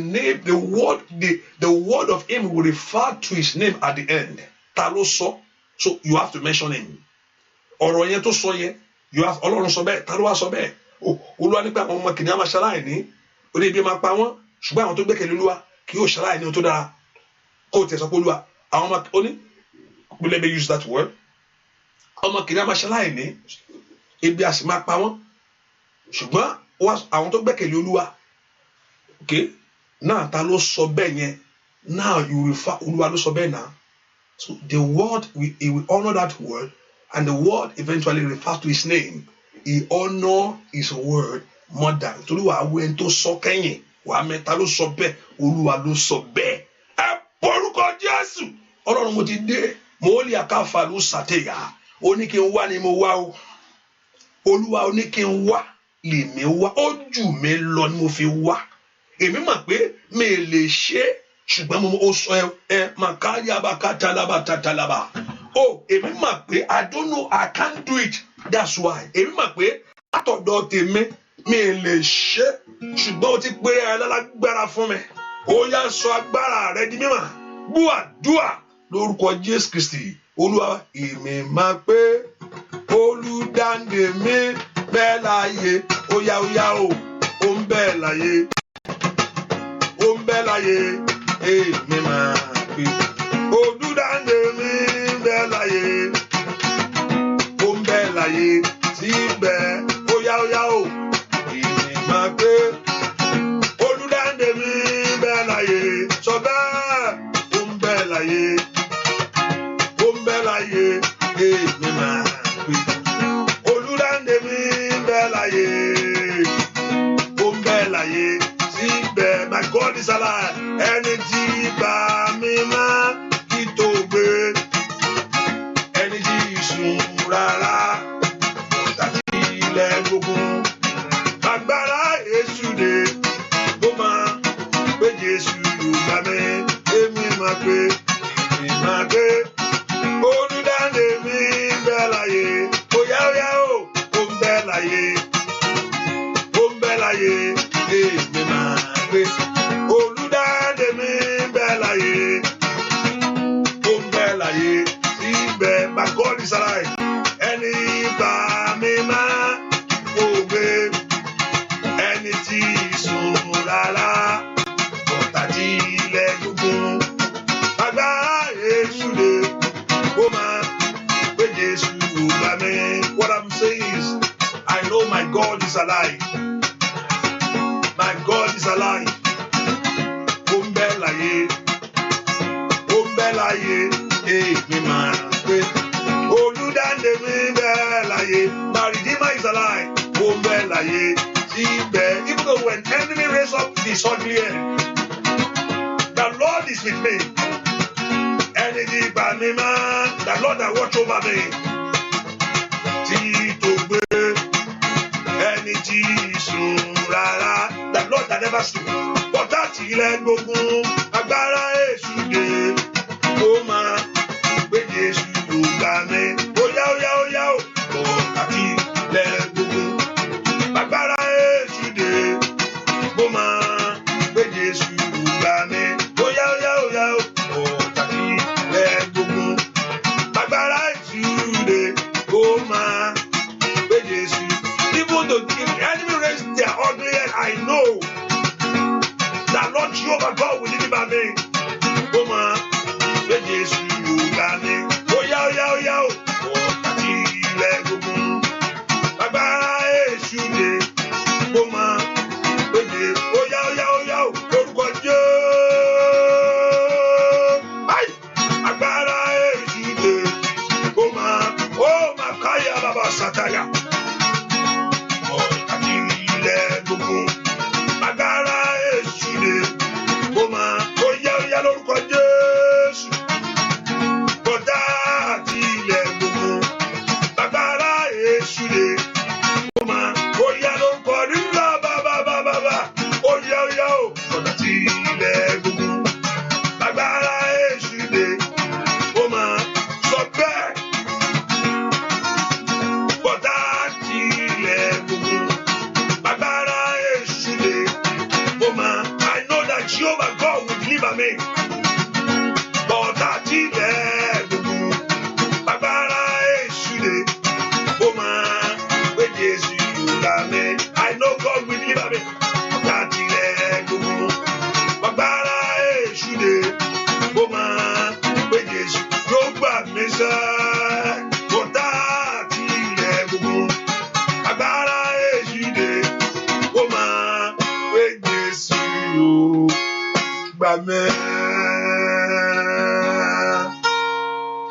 word of Him will refer to His name at the end. Ta ló sọ? So you have to mention Him. Ọ̀rọ̀ yẹn tó sọ yẹn, You have Ọlọ́run sọ bẹ́ẹ̀, ta ló wá sọ bẹ́ẹ̀? Olúwa nípa àwọn ọmọ kìnìún máa ṣaláìní, orí ibi máa pa wọ́n, ṣùgbọ́n àwọn tó gbẹ́kẹ̀lé Olúwa kì yóò ṣaláìní ohun tó dára. Kó o tẹ̀ sọ pé Olúwa, àwọn ọmọ oní, let me use that word. Ọmọ kìnìún máa ṣaláìní, ebi a sì máa pa wọ́n, ṣùgbọ́n àwọn tó gbẹ́kẹ̀lé Olúwa, okay? Náà ta ló sọ bẹ́ẹ̀ yẹn? Now you refer, Oluwa ló sọ bẹ́ẹ̀ náà. So the word, he will honor that word, and the word eventually refers to his name. He honor his word more than. Torí wàá wo ẹni tó sọ kẹ́yìn, wàá mẹ́ta ló sọ bẹ́ẹ̀, Olúwa ló sọ bẹ́ẹ̀. Ẹ porúkọ Jésù. Ọlọ́run mo ti dé, mo lè àkàfà ló ṣàtẹ̀yà. Ó ní kí n wá ni mo wá o. Olúwa ó ní kí n wá, lèmi wá. Ó jù mí lọ ni mo fi wá. Èmi mọ̀ pé mi lè ṣe, ṣùgbọ́n mo sọ màkàrí abakatalaba tatalaba. Èmi mọ̀ pé I don't know, I can't do it. That's why. Èmi mọ̀ pé àtọ̀dọ̀ tèmi mi lè ṣe, ṣùgbọ́n o ti pé alágbára fún mi. Ó yá sọ agbára rẹ di mímọ̀. Gbúàdúà lórúkọ Jésù Kristi. Olúwa, èmi mọ̀ pé olùdáǹdè mi bẹ́ẹ̀ láyé. Ó yá o, ó ń bẹ́ẹ̀ láyé. Ó ń bẹ́ẹ̀ láyé. Èmi máa pè olùdáǹdè mi bẹ́ẹ̀ láyé. Ó ń bẹ́ẹ̀ láyé síbẹ̀. Ó yá o, èmi máa pè olùdáǹdè mi bẹ́ẹ̀ láyé. Sọ bẹ́ẹ̀, ó ń bẹ́ẹ̀ láyé. Ó ń bẹ́ẹ̀ láyé. Èmi máa pè olùdáǹdè mi bẹ́ẹ̀ láyé. Ó ń bẹ́ẹ̀ láyé síbẹ̀. My God is alive. Ẹni tí bá mi máa kí tó gbé, ẹni tí sùn rárá tàbí ilẹ̀ gbogbo. Agbára Èṣù dé, ó máa pé Jésù gbà mí. Èmi máa pé olùdáǹdè mi bẹ́ẹ̀ láyé. Ó yá o, ó ń bẹ́ẹ̀ láyé. Ó ń bẹ́ẹ̀ láyé. Èmi máa pé olùdáǹdè mi bẹ́ẹ̀ láyé. Ó ń bẹ́ẹ̀ láyé síbẹ̀. My God is alive. Ẹni bá mi máa kó gbé, ẹni tí sùn rárá ọ̀tá tí ilẹ̀ gbogbo. Agbára Èṣù dé, ó máa pé Jésù gbà mí. What I'm saying is, I know my God is alive. My God is alive. Ó ń bẹ́ẹ̀ láyé. Ó ń bẹ́ẹ̀ láyé. Èmi máa pé olùdáǹdè mi bẹ́ẹ̀ láyé. My Redeemer is alive. Ó ń bẹ́ẹ̀ láyé síbẹ̀. Even though when enemy raise up this ugly end, the Lord is with me. Ẹni tí bá mi máa, the Lord that watch over me. Tí tó gbé, ẹni tí sùn rárá, the Lord that never sleep. Bọ̀dá tí ilẹ̀ gbógun, agbára Èṣù dé, ó máa gbé Jésù gbà mí. Ó yá o, bọ̀dá tí ilẹ̀ gbógun, agbára Èṣù dé, ó máa gbé Jésù gbà mí. Ó yá o, bọ̀dá tí ilẹ̀ gbógun, agbára Èṣù dé, ó máa gbé Jésù. Even though the enemy raised their ugly head, I know that Lord Jehovah God will deliver me. Ó máa gbé Jésù gbà mí. Ó yá o, ọ̀tá tí ilẹ̀ gbogbo. Agbára Èṣù dé, ó máa gbé Jésù. Ó yá o, lórúkọ Jésù. Agbára Èṣù dé, ó máa káyà bàbá sátáyà. Ọ̀tá tí ilẹ̀ gbogbo. Agbára Èṣù dé, ó yá lórúkọ Jésù. Bọ̀dá àti ilẹ̀ gbogbo. Agbára Èṣù dé, ó yá lórúkọ nílá bàbá. Ó yá o, bọ̀dá àti ilẹ̀ gbogbo. Agbára Èṣù dé, ó máa sọ bẹ́ẹ̀. Bọ̀dá àti ilẹ̀ gbogbo. Agbára Èṣù dé, ó máa. I know that Jehovah God will deliver me. Bọ̀dá àti ilẹ̀ gbogbo. Agbára Èṣù dé, ó máa I know God will deliver me. Láti ilẹ̀ gbogbo. Agbára èṣù dé. Ó máa pé Jésù yóò gbà mí sẹ́. Kòtá àti ilẹ̀ gbogbo. Agbára èṣù dé. Ó máa pé Jésù yóò gbà mí.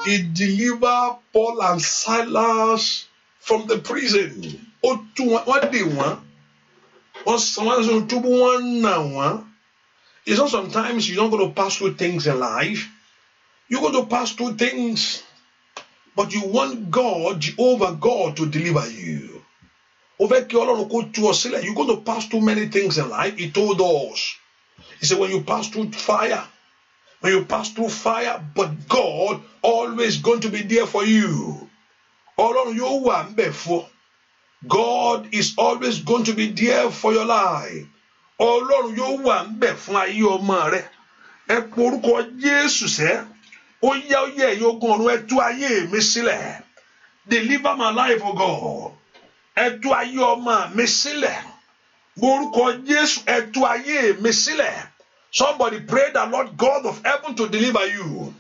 He delivered Paul and Silas from the prison. What they want? It's not sometimes you're not going to pass through things in life. You're going to pass through things, but you want God, Jehovah God, to deliver you. You're going to pass through many things in life. He told us. He said, when you pass through fire, but God always going to be there for you. God is always going to be there for your life. Ọlọ́run yóò wà ńbẹ̀ fún ayé ọmọ rẹ. Ẹ porúkọ Jésù sẹ́. Ó yá ẹ̀yin ogun ọ̀run, ẹ tú ayé mi sílẹ̀. Deliver my life, O God. Ẹ tú ayé ọmọ mi sílẹ̀. Porúkọ Jésù, ẹ tú ayé mi sílẹ̀. Somebody pray the Lord God of heaven to deliver you.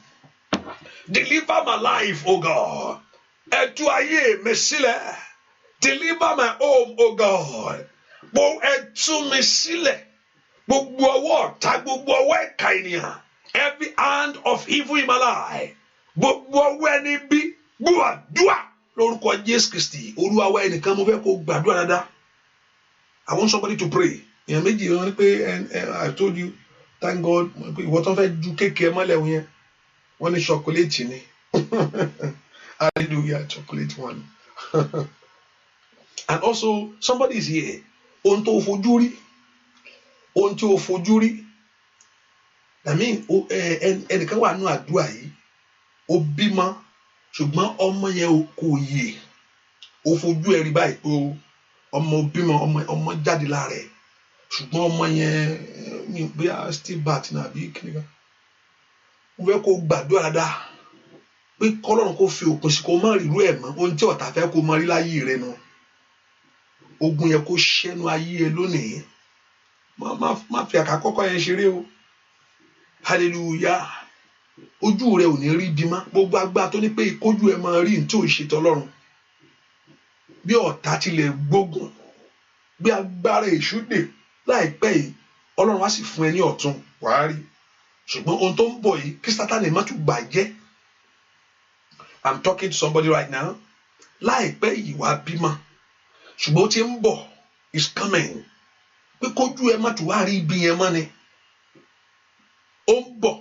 Deliver my life, O God. Ẹ tú ayé mi sílẹ̀. Deliver my home, O God. Mo ẹ tú mi sílẹ̀. Gbogbo ọwọ́ ọ̀tá, gbogbo ọwọ́ ẹ̀ka ènìyàn. Every hand of evil in my life. Gbogbo ọwọ́ ẹni bí. Gbàdúrà lórúkọ Jésù Kristi. Olúwa wa ẹnìkan mo fẹ́ kó gbàdúrà dáadáa. I want somebody to pray. Èèyàn méjì wọn ní pé I told you, thank God, ìwọ tó fẹ́ ju kéèké mọ́lẹ̀ wọn yẹn. Wọ́n ní chocolate ni. Hallelujah, chocolate one. And also, somebody is here. Ohun tó fojú rí. Ohun tí o fojú rí. I mean, ẹnìkan wà nínú àdúrà yìí. Ó bímọ, ṣùgbọ́n ọmọ yẹn kò yè. Ó fojú ẹ̀rí báyìí pé ọmọ bímọ, ọmọ jáde lára ẹ̀. Ṣùgbọ́n ọmọ yẹn bí a still bat nàbí kíníkà. Mo fẹ́ kó gbàdúrà dáadáa. Pé kọ́lọ́run kó fi òpin sí kó má rí irú ẹ̀ mọ́. Ohun tí ọ̀tá fẹ́ kó má rí láyé rẹ̀ nù. Ogun yẹn kó ṣẹ́nu ayé ẹ lónìí. Má fi àkàkọ́kọ́ yẹn ṣeré o. Hallelujah. Ojú rẹ ò ní rí bí mọ́. Gbogbo agbára tó ní pé ìkójú ẹ máa rí ní tí ò ṣe tọ́lọ́run. Bí ọ̀tá tilẹ̀ gbógun. Bí agbára èṣù dè láìpẹ́ yìí. Ọlọ́run wá sì fún ẹ ní ọ̀tun. Wàá rí. Ṣùgbọ́n ohun tó ń bọ̀ yìí kí Sátánì má tún bàjẹ́. I'm talking to somebody right now. Láìpẹ́ yìí wàá bímọ. Ṣùgbọ́n ó ti ń bọ̀ is coming. Pé kójú ẹ má tún wá rí ibi yẹn mọ́ ni. Ó ń bọ̀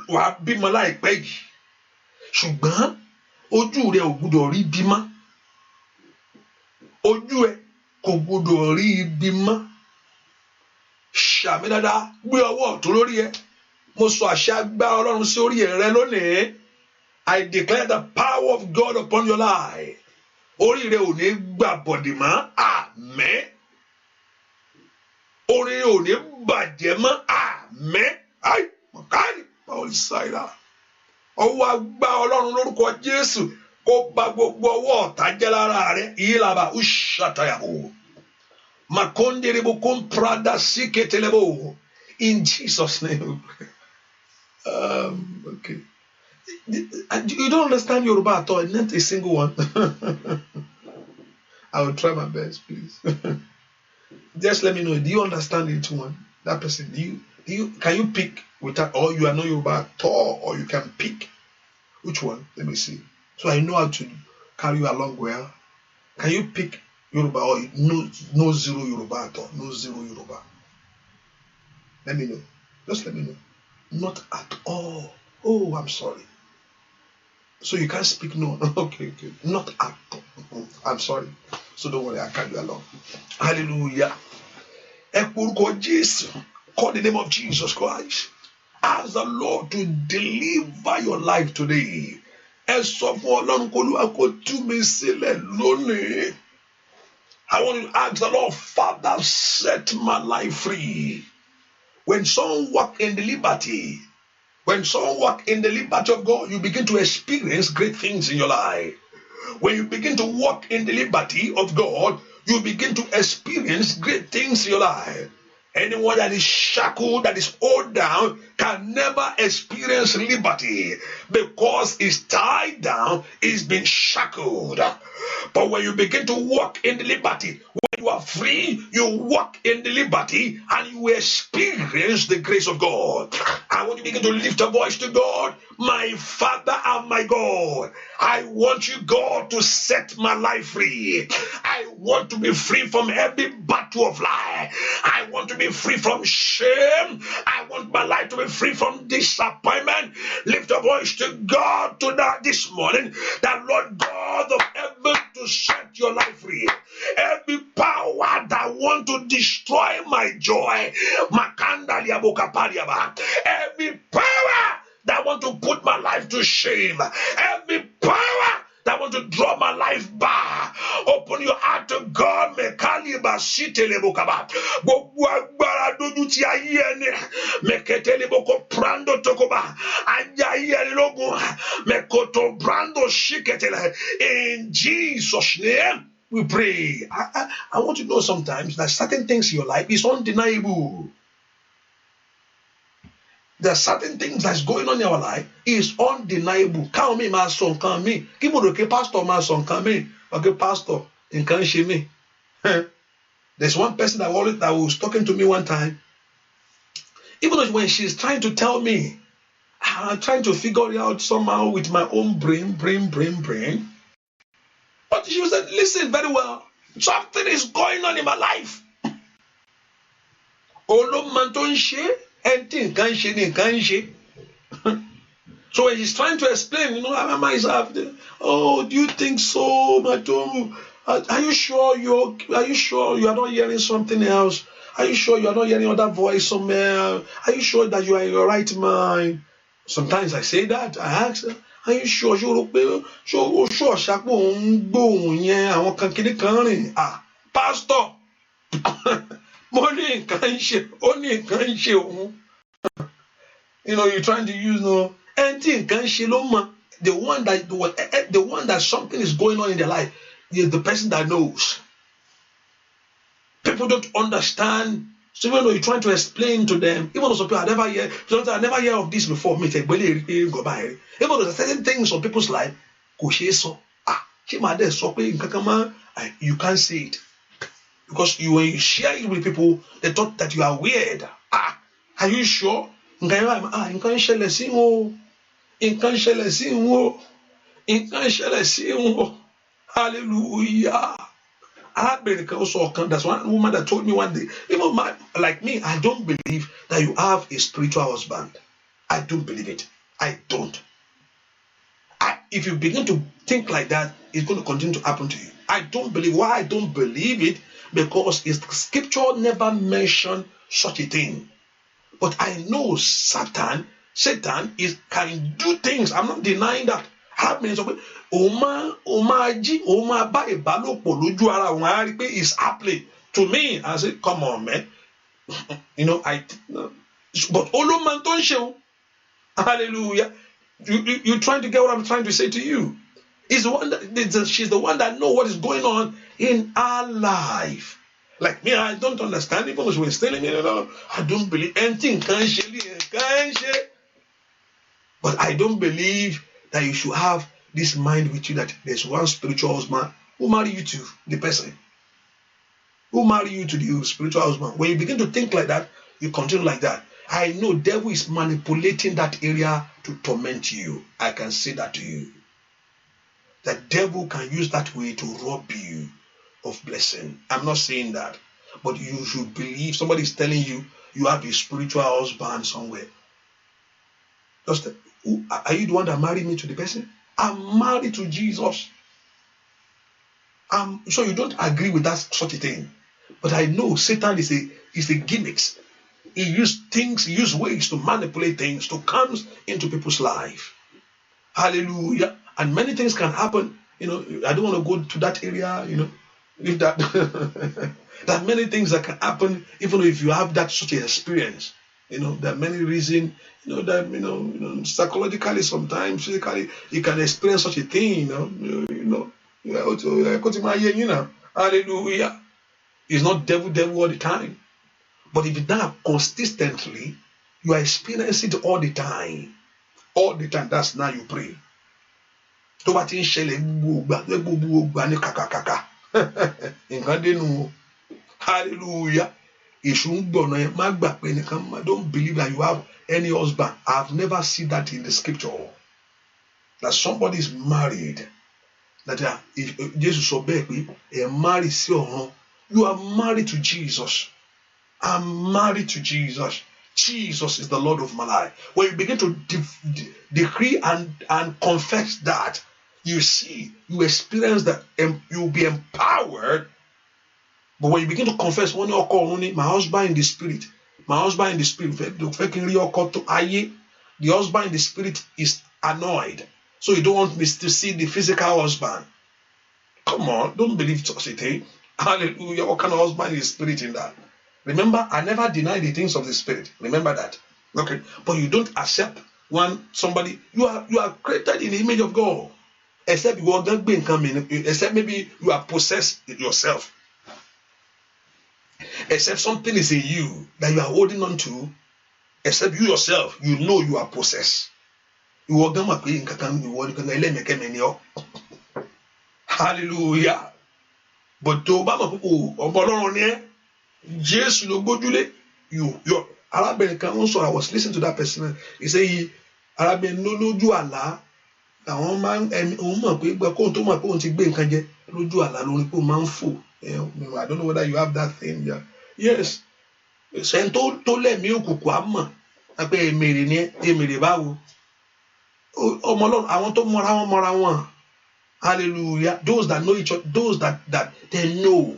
wàá bímọ láìpẹ́ yìí. Ṣùgbọ́n ojú rẹ ò gbúdọ̀ rí ibi mọ́. Ojú ẹ kò gbúdọ̀ rí ibi mọ́. Ṣàmì dáadáa, gbé ọwọ́ ọ̀tún lórí ẹ. Mo sọ àṣẹ agbára Ọlọ́run sí orí rẹ lónìí. I declare the power of God upon your life. Orí rẹ ò ní gbà bọ̀dì mọ́. Àmín. Orí rẹ ò ní bàjẹ́ mọ́. Àmín. Ai, mọ̀kárì, Paul Saira. Ọwọ́ agbára Ọlọ́run lórúkọ Jésù kó bà gbogbo ọwọ́ ọ̀tá jẹ́ lára rẹ. Ìyílàbà Ushatayahu. Makonderebo comprada siketelebo. In Jesus' name. Okay. You don't understand Yoruba at all, not a single one. I will try my best, please. Just let me know. Do you understand each one? That person. Can you pick without, or you are not Yoruba at all, or you can pick which one? Let me see. So I know how to carry you along well. Can you pick Yoruba or no zero Yoruba at all? No zero Yoruba. Let me know. Just let me know. Not at all. Oh, I'm sorry. So you can't speak no. Okay. Not at all. I'm sorry. So don't worry, I carry you along. Hallelujah. Call the name of Jesus Christ. Ask the Lord to deliver your life today. I want you to ask the Lord, Father, set my life free. When someone walk in the liberty of God, you begin to experience great things in your life. When you begin to walk in the liberty of God, you begin to experience great things in your life. Anyone that is shackled, that is hold down, can never experience liberty because it's tied down, it's been shackled. But when you begin to walk in the liberty, when you are free, you walk in the liberty and you experience the grace of God. I want you to begin to lift a voice to God. My Father and my God, I want you, God, to set my life free. I want to be free from every battle of life. I want to be free from shame. I want my life to be free from disappointment. Lift a voice to God tonight, this morning, that Lord God of heaven, to set your life free. Every power that want to destroy my joy, every power that want to put my life to shame, every power that want to draw my life back, open your heart to God. Mekaliba sitelebokaba gbogbo agbára dojú ti ayé ẹni meketeleboko prando tokoba ajá ayé ẹni lógun mekoto brando shiketele. In Jesus' name we pray. I want to know sometimes that certain things in your life is undeniable. There are certain things that's going on in our life is undeniable. Count me, my son, count me. Give me the pastor, my son, count me. Okay, pastor, and can't shame me. There's one person that was talking to me one time. Even though when she's trying to tell me, I'm trying to figure it out somehow with my own brain. But she said, listen very well. Something is going on in my life. So when he's trying to explain, I myself, oh, do you think so, madam? Are you sure you are not hearing something else? Are you sure you are not hearing other voice somewhere? Are you sure that you are in your right mind? Sometimes I say that. I ask her, are you sure? Pastor, you're trying to use the one that something is going on in their life is the person that knows. People don't understand. So even though you're trying to explain to them, even though some people I never hear of this before. Even though there's certain things on people's life, you can't say it. Because when you share it with people, they thought that you are weird. Are you sure? Hallelujah. That's one woman that told me one day, even like me, I don't believe that you have a spiritual husband. I don't believe it. I don't. If you begin to think like that, it's going to continue to happen to you. I don't believe. Why I don't believe it? Because scripture never mentioned such a thing. But I know Satan can do things. I'm not denying that. Is happening to me. I said, come on, man. But Oluwa don't show. Hallelujah. You're trying to get what I'm trying to say to you. She's the one that knows what is going on in our life. Like me, I don't understand. Even when she was telling me, I don't believe anything. But I don't believe that you should have this mind with you that there's one spiritual husband who marry you to the person. Who marry you to the spiritual husband. When you begin to think like that, you continue like that. I know devil is manipulating that area to torment you. I can say that to you. The devil can use that way to rob you of blessing. I'm not saying that. But you should believe somebody is telling you you have a spiritual husband somewhere. Are you the one that married me to the person? I'm married to Jesus. So you don't agree with that sort of thing. But I know Satan is a gimmick. He uses ways to manipulate things to come into people's life. Hallelujah. And many things can happen. I don't want to go to that area, if that there are many things that can happen even if you have that such an experience. There are many reasons, that psychologically sometimes, physically, you can experience such a thing, Hallelujah. It's not devil all the time. But if it's done consistently, you are experiencing it all the time. All the time. That's now you pray. Tó bá ti ń ṣẹlẹ̀ gbogbo gbà ní kàkàkàkà. Nǹkan dénú. Hallelujah. Èṣù ń gbọ̀nà ẹ má gbà pé nìkan. Don't believe that you have any husband. I've never seen that in the scripture. That somebody is married. That Jesus sọ bẹ́ẹ̀ pé ẹ marry sí ọ̀run. You are married to Jesus. I'm married to Jesus. Jesus is the Lord of my life. When you begin to decree and confess that, you see, you experience that, you'll be empowered. But when you begin to confess, my husband in the spirit, the husband in the spirit is annoyed. So you don't want me to see the physical husband. Come on, don't believe it. Hallelujah. What kind of husband is spirit in that? Remember, I never deny the things of the spirit. Remember that. Okay. But you don't accept somebody. You are created in the image of God. Except you are not being coming. Except maybe you are possessed yourself. Except something is in you that you are holding on to. Except you yourself, you know you are possessed. Hallelujah. But to Obama people, Jesus ló gbójúlé. Your Arabic kan also, I was listening to that person. He say Arabic no lójú àlá. Àwọn máa ń mọ̀ pé kóhun tó mọ̀ pé òun ti gbé nǹkan jẹ lójú àlá lórí pé òun máa ń fò. I don't know whether you have that thing. Yeah. Yes. Ṣé tó lẹ́mí òkùnkùn á mọ̀ pé èmèrè ni èmèrè báwo. Ọmọ Ọlọ́run àwọn tó mọ́ra wọn. Hallelujah. Those that know each other, those that they know.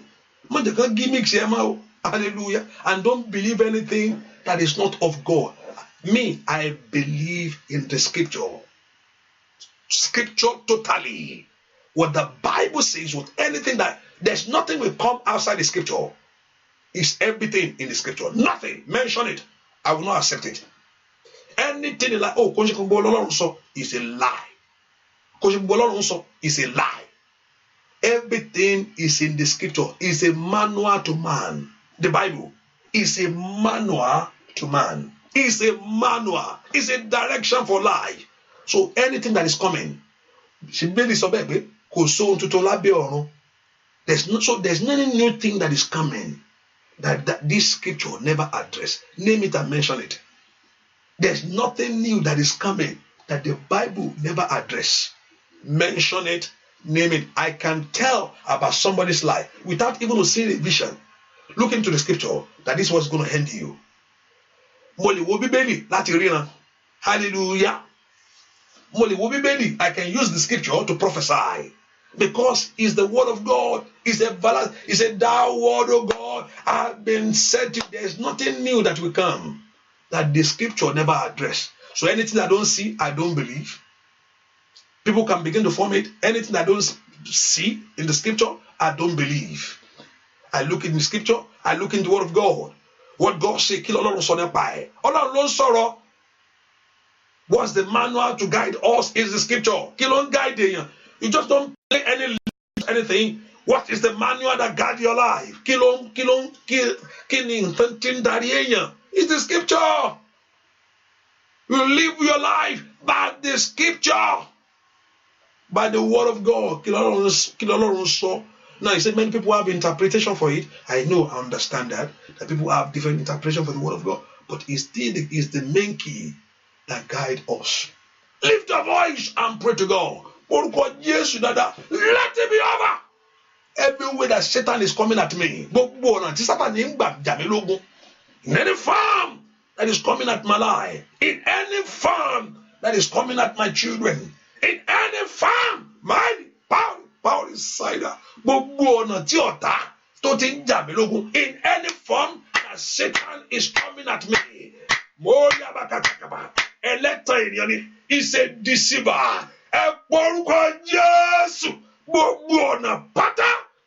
Hallelujah. And don't believe anything that is not of God. Me, I believe in the scripture. Scripture totally. What the Bible says, with anything that there's nothing will come outside the scripture. It's everything in the scripture. Nothing. Mention it. I will not accept it. Anything like, is a lie. Is a lie. Everything is in the scripture. It's a manual to man. The Bible is a manual to man. It's a manual. It's a direction for life. So anything that is coming, there's no new thing that is coming that this scripture never addressed. Name it and mention it. There's nothing new that is coming that the Bible never addressed. Mention it. Name it. I can tell about somebody's life without even seeing a vision. Look into the scripture that this was going to end you. Hallelujah. I can use the scripture to prophesy because it's the word of God. It's a thou word of God. I've been said to you. There's nothing new that will come that the scripture never addressed. So anything I don't see, I don't believe. People can begin to form it. Anything I don't see in the scripture, I don't believe. I look in the scripture, I look in the word of God. What God says, what's the manual to guide us is the scripture. You just don't play anything. What is the manual that guides your life? It's the scripture. You live your life by the scripture. By the word of God. Now, he said many people have interpretation for it. I know, I understand that people have different interpretation for the word of God. But it's still is the main key that guides us. Lift your voice and pray to God. Let it be over. Every way that Satan is coming at me. In any form that is coming at my life. In any form that is coming at my children. In any form, mighty power inside. In any form that Satan is coming at me. He's a deceiver.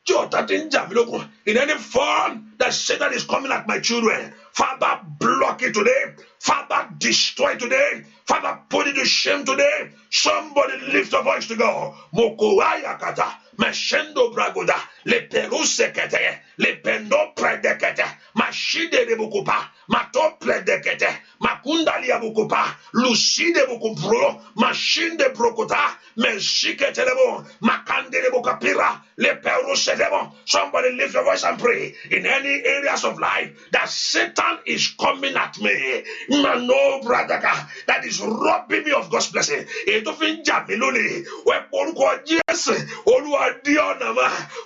In any form that Satan is coming at my children, Father, block it today. Father, destroy today. Father, put it to shame today. Somebody lift a voice to go. Mokoaya kata, mashendo bragoda, le peruse kete, le pendo predekete, mashide de bukupa, mato predekete, makunda lia bukupa, lucide bukumpro, mashinde brokota, meshike telebo, makande de bukapira, le peruse debo. Somebody lift your voice and pray. In any areas of life that Satan is coming at me, no brother, that is robbing me of God's blessing.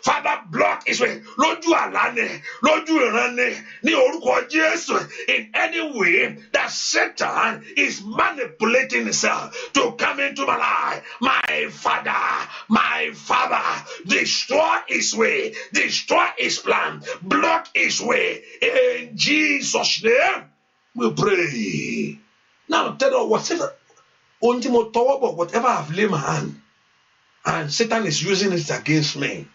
Father, block his way. In any way that Satan is manipulating himself to come into my life, my Father, destroy his way, destroy his plan, block his way. In Jesus' name, we pray. Now tell us whatever I've laid my hand, and Satan is using it against me.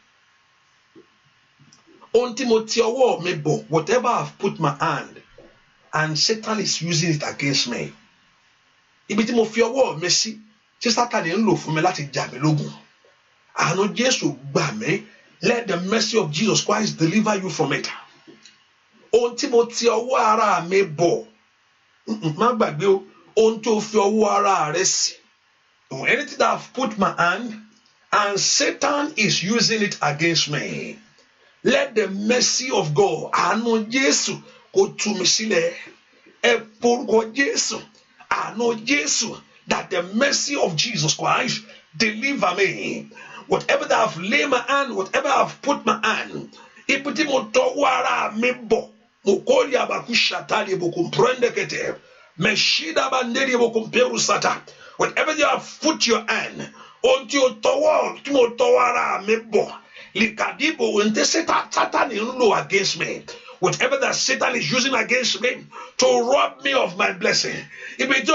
Whatever I've put my hand, and Satan is using it against me. Let the mercy of Jesus Christ deliver you from it. Anything that I've put my hand, and Satan is using it against me, let the mercy of God, that the mercy of Jesus Christ deliver me. Whatever that I've laid my hand, whatever I've put my hand, whatever you have put your hand onto your tower, against me. Whatever that Satan is using against me to rob me of my blessing. Lift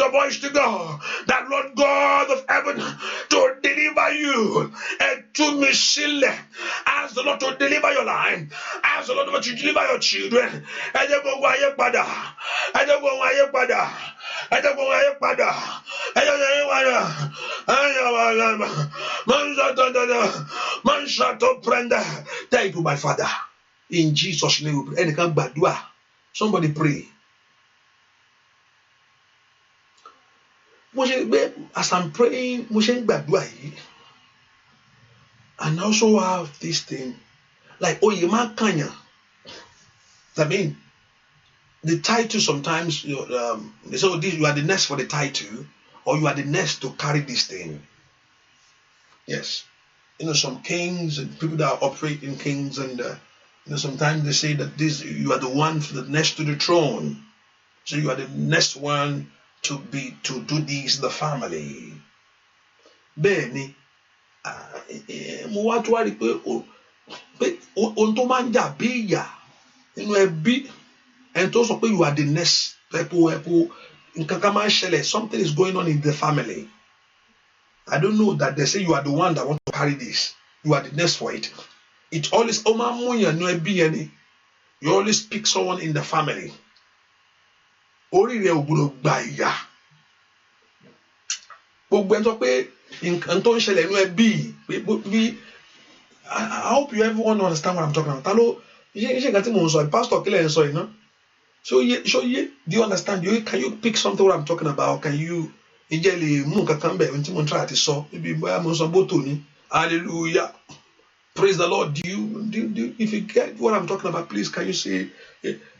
a voice to God, that Lord God of heaven to deliver you and to me. Ask the Lord to deliver your life. Ask the Lord to deliver your children. Thank you, my Father. In Jesus' name we pray. Somebody pray. As I'm praying, and also have this thing like Kanya. I mean, the title sometimes they say, you are the next for the title, or you are the next to carry this thing. Yes, some kings and people that operate in kings, and sometimes they say that you are the one for the next to the throne, so you are the next one to do this in the family. Bẹ́ẹ̀ni, mo wá tó wá rí pé ohun tó máa ń jà bí ìyà nínú ẹbí, ẹni tó sọ pé you are the next people, something is going on in the family. I don't know that they say you are the one that want to carry this. You are the next for it. It always you always pick someone in the family. I hope you everyone understand what I'm talking about. Pastor, so do you understand? Can you pick something what I'm talking about? Can you hallelujah, praise the Lord. Do you if you get what I'm talking about, please can you say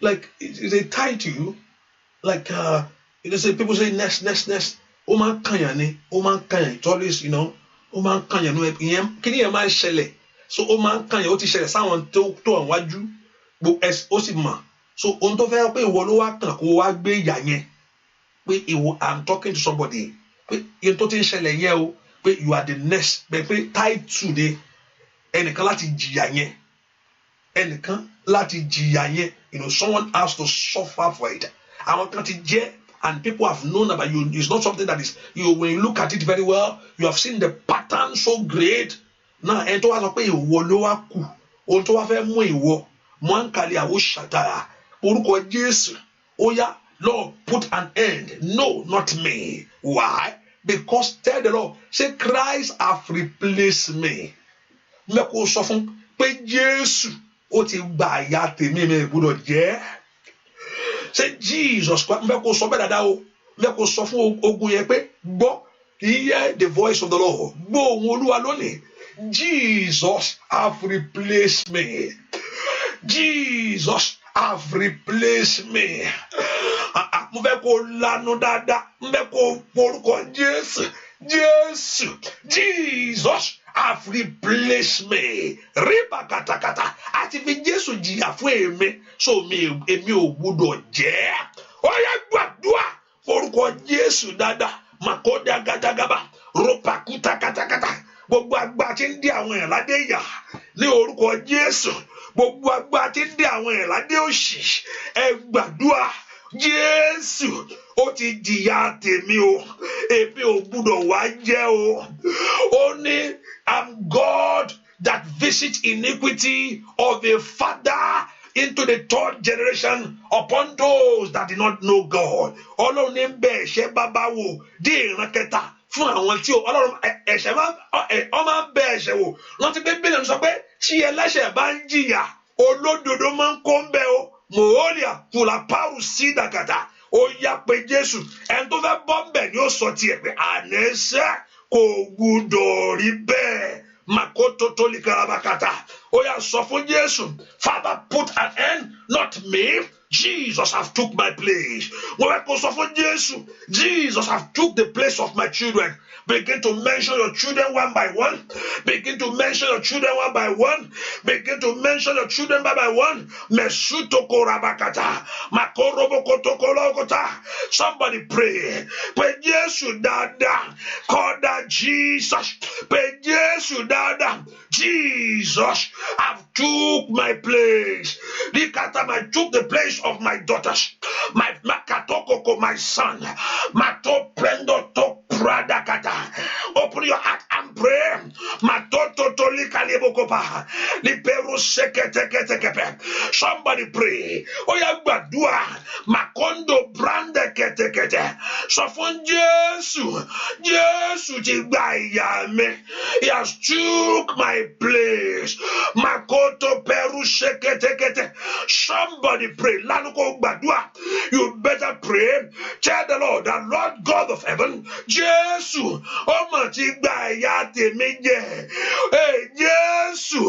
like they tie to you like say people say next Oman Kanyane, it's always Oman Kanyane can you man shele so Oman Kanya oti shele someone to and waju bo es osima so on to fe pe iwo lo wa kan ko wa gbe ya yen pe iwo I'm talking to somebody pe yen to tin shele yen o pe you are the next pe tied today enikan láti jìyà yen enikan láti jìyà yen someone has to suffer for it. Àwọn kan ti jẹ and people have known about you. It's not something that is, when you look at it very well, you have seen the pattern so great. Now, ẹni tó wá sọ pé ìwọ ló wá kù, ohun tó wá fẹ́ mú ìwọ, mọ́ńkàlì àwọ̀ ṣàtàrà, orúkọ Jésù, ó yá, Lord, put an end. No, not me. Why? Because tell the Lord, say Christ have replaced me. Mẹ́kò sọ fún pé Jésù ó ti gba àyà tèmi mi gbọ́dọ̀ jẹ́. Say Jesus Christ, mẹ́kò sọ bẹ́ẹ̀ dáadáa o. Mẹ́kò sọ fún ogun yẹn pé gbọ́, hear the voice of the Lord. Gbọ́ ohùn Olúwa lónìí. Jesus have replaced me. Jesus have replaced me. Mo fẹ́ kó lanu dáadáa, mo fẹ́ kó porúkọ Jésù. Jesus have replaced me. Rípa katakata. Àti fi Jésù jìyà fún èmi, so èmi ò gbọ́dọ̀ jẹ́. Ó yá gbàdúrà porúkọ Jésù dáadáa. Makoda gadagaba. Ropa kuta katakata. Gbogbo agbá tí ń dí àwọn èèyàn ládé ìyà ní orúkọ Jésù. Gbogbo agbá tí ń dí àwọn èèyàn ládé òṣì. Ẹ gbàdúrà. Jésù ó ti jìyà tèmi o, èmi ò gbọ́dọ̀ wá jẹ́ o. Ó ní, I'm God that visit iniquity of a father into the third generation upon those that did not know God. Ọlọ́run ní bẹ̀ ẹ̀ṣẹ̀ bàbá wò dé ìran kẹta fún àwọn tí Ọlọ́run ẹ̀ṣẹ̀ máa ń bẹ̀ ẹ̀ṣẹ̀ wò. Rántí pé Bíbélì sọ pé tí ẹlẹ́ṣẹ̀ bá ń jìyà, olódodo máa ń kó ń bẹ o. Mòólìà fúlàpáàrù sídàkàtà. Ó yá pé Jésù, ẹni tó fẹ́ bọ́ ń bẹ̀ ni ó sọ tiẹ̀ pé ànẹ́sẹ̀ kò gbúdọ̀ rí bẹ́ẹ̀. Makoto toli karabakata. Ó yá sọ fún Jésù, Father, put an end, not me. Jesus have took my place. Mo fẹ́ kó sọ fún Jésù, Jesus have took the place of my children. Begin to mention your children one by one. Begin to mention your children one by one. Begin to mention your children one by one. Mesuto korabakata. Makorobokoto kolokota. Somebody pray. Pé Jésù dáadáa. Call that Jesus. Pé Jésù dáadáa. Jesus have took my place. I took the place of my daughters. My makatokoko, my son. Mato prendo to pradakata. Open your heart and pray. Matoto toli kalebokopa. Liperu seketeketekepe. Somebody pray. Oya gbàdúrà. Makondo brande ketekete. Sọ fún Jésù. Jésù ti gba ìyà mi. He has took my place. Makoto peru seketekete. Somebody pray. Lanuko gbàdúrà. You better pray. Tell the Lord, the Lord God of heaven, Jésù, ọmọ ti gba ìyà tèmi jẹ. Hey, Jésù,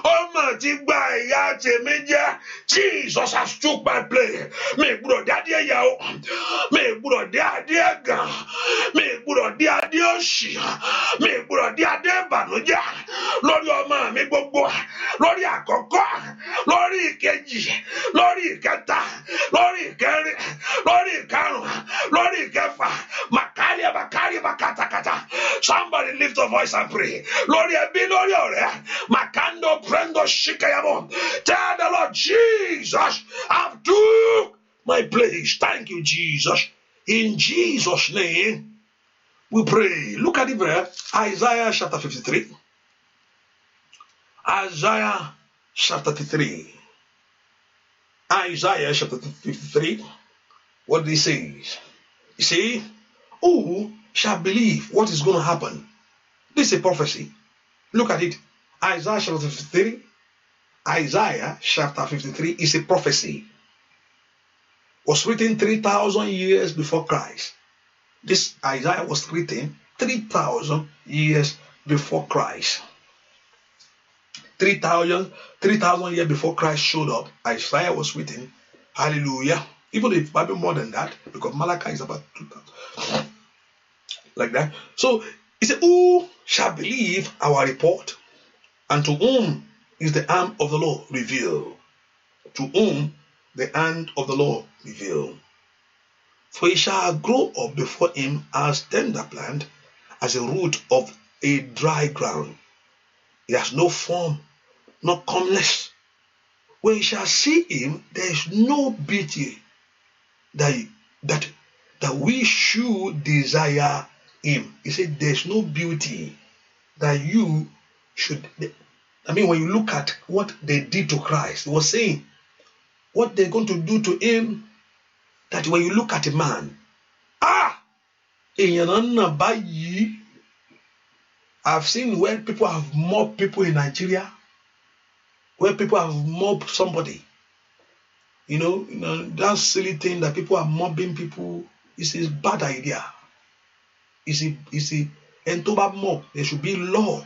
ọmọ ti gba ìyà tèmi jẹ. Jesus has took my place. Mi gbọ́dọ̀ dé adé ẹ̀yà o. Mi gbọ́dọ̀ dé adé ẹ̀gàn. Mi gbọ́dọ̀ dé adé òṣì. Mi gbọ́dọ̀ dé adé ìbànújẹ́. Lórí ọmọ mi gbogbo. Lórí àkọ́kọ́. Lórí ìkejì. Lórí ìkẹta. Lórí ìkẹrin. Lórí ìkarùn. Lórí ìkẹfà. Makari bakatakata. Somebody lift your voice and pray. Lórí ẹbí, lórí ọ̀rẹ́. Makando prendo shikayamo. Tell the Lord, Jesus, I've took my place. Thank you, Jesus. In Jesus' name, we pray. Look at it there. Isaiah chapter 53. Isaiah chapter 53. Isaiah chapter 53. What did he say? You see, who shall believe what is going to happen? This is a prophecy. Look at it. Isaiah chapter 53. Isaiah chapter 53 is a prophecy. Was written 3,000 years before Christ. This Isaiah was written 3,000 years before Christ. 3,000 years before Christ showed up, Isaiah was written. Hallelujah. Even if Bible more than that, because Malachi is about 2,000. Like that. So he said, who shall believe our report? And to whom is the arm of the Lord revealed? To whom the hand of the Lord revealed? For he shall grow up before him as tender plant, as a root of a dry ground. He has no form, nor comeliness. When you shall see him, there is no beauty that we should desire him. He said there's no beauty that you should. I mean, when you look at what they did to Christ, he was saying what they're going to do to him, that when you look at a man, I've seen where people have mobbed people in Nigeria, where people have mobbed somebody. You know, that silly thing that people are mobbing people is a bad idea. And to mob, there should be law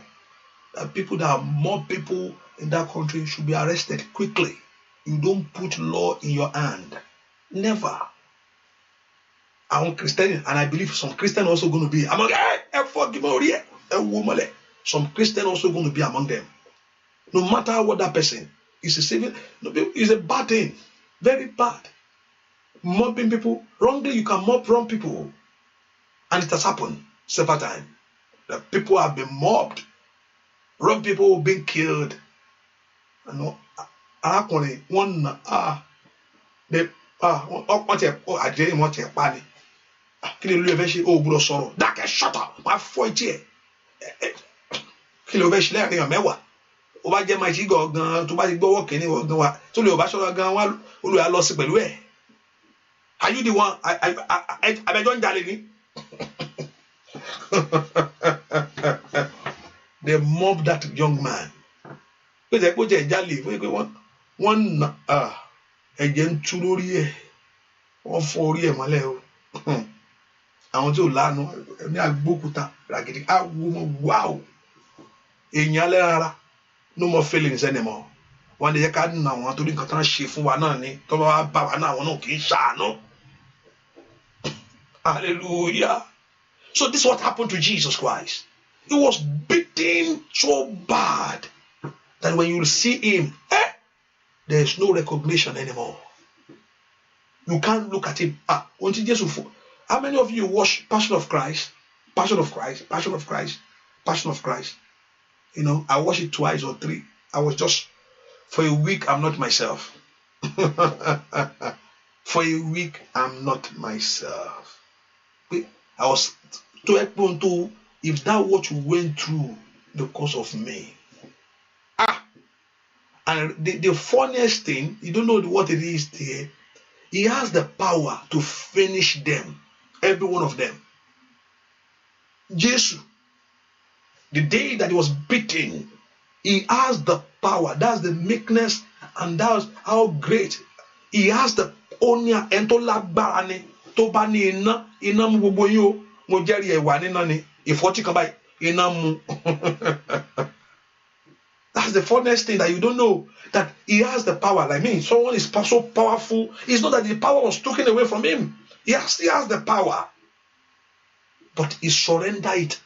that people that mob people in that country should be arrested quickly. You don't put law in your hand. Never. I'm Christian, and I believe some Christians also going to be among some Christians also going to be among them. No matter what that person is, it's a bad thing. Very bad. Mobbing people wrongly, you can mob wrong people. And it has happened several times. That people have been mobbed. Wrong people have been killed. And shut up. My foot here. Kilo vesh le rin mewa. Ó bá jẹ́ máa jí gan tó bá ti gbọ́wọ́ kíní gan wa tó lè ó bá ṣọ́ra gan wa Olúwa lọ sí pẹ̀lú ẹ̀. Are you the one? Abẹ́jọ́ ń jalè ni. They mobbed that young man. Pé jẹ́ kó jẹ́ jalè pé wọ́n ẹ̀jẹ̀ ń tú lórí ẹ̀. Wọ́n fọ́ orí ẹ̀ mọ́lẹ̀ o. Àwọn tí ò lánàá ní agbókúta ràgìdì á wo mọ́ wow. Èèyàn lẹ́rara. No more feelings anymore. One day ká nà wọ́n torí nǹkan tán ṣe fún wa náà ni tó bá bá wa náà wọn náà kì í ṣàánú. Hallelujah. So this is what happened to Jesus Christ. He was beaten so bad that when you see him, there is no recognition anymore. You can't look at him. Until Jesus. How many of you watch Passion of Christ? Passion of Christ, Passion of Christ, Passion of Christ. You know, I watched it twice or three. I was just, for a week, I'm not myself. For a week, I'm not myself. I was to if that what you went through because of me. And the funniest thing, you don't know what it is there. He has the power to finish them, every one of them. Jesus, the day that he was beaten, he has the power. That's the meekness, and that's how great he has the onia entolagbara ni tó bá ní iná mú gbogbo yín o mo jẹ́rìí ẹ̀wà níná ni ìfọ́tí kan báyìí iná mú. That's the funniest thing, that you don't know that he has the power. Like me, someone is so powerful. It's not that the power was taken away from him. He has the power, but he surrendered it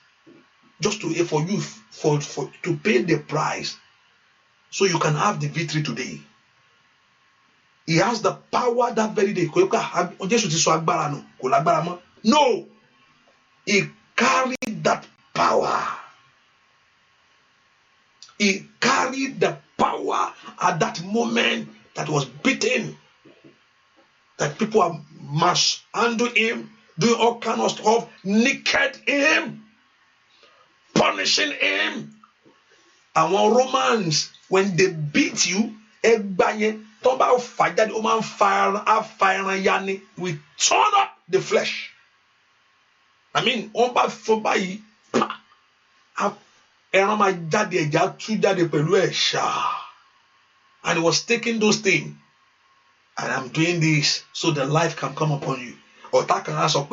just to for you to pay the price, so you can have the victory today. He has the power that very day. No, he carried that power. He carried the power at that moment that was beaten. That people are mishandling him, doing all kinds of stuff, naked him, punishing him. And when Romans, when they beat you, we turn up the flesh. I mean, and he was taking those things, and I'm doing this so the life can come upon you. Or that can ask and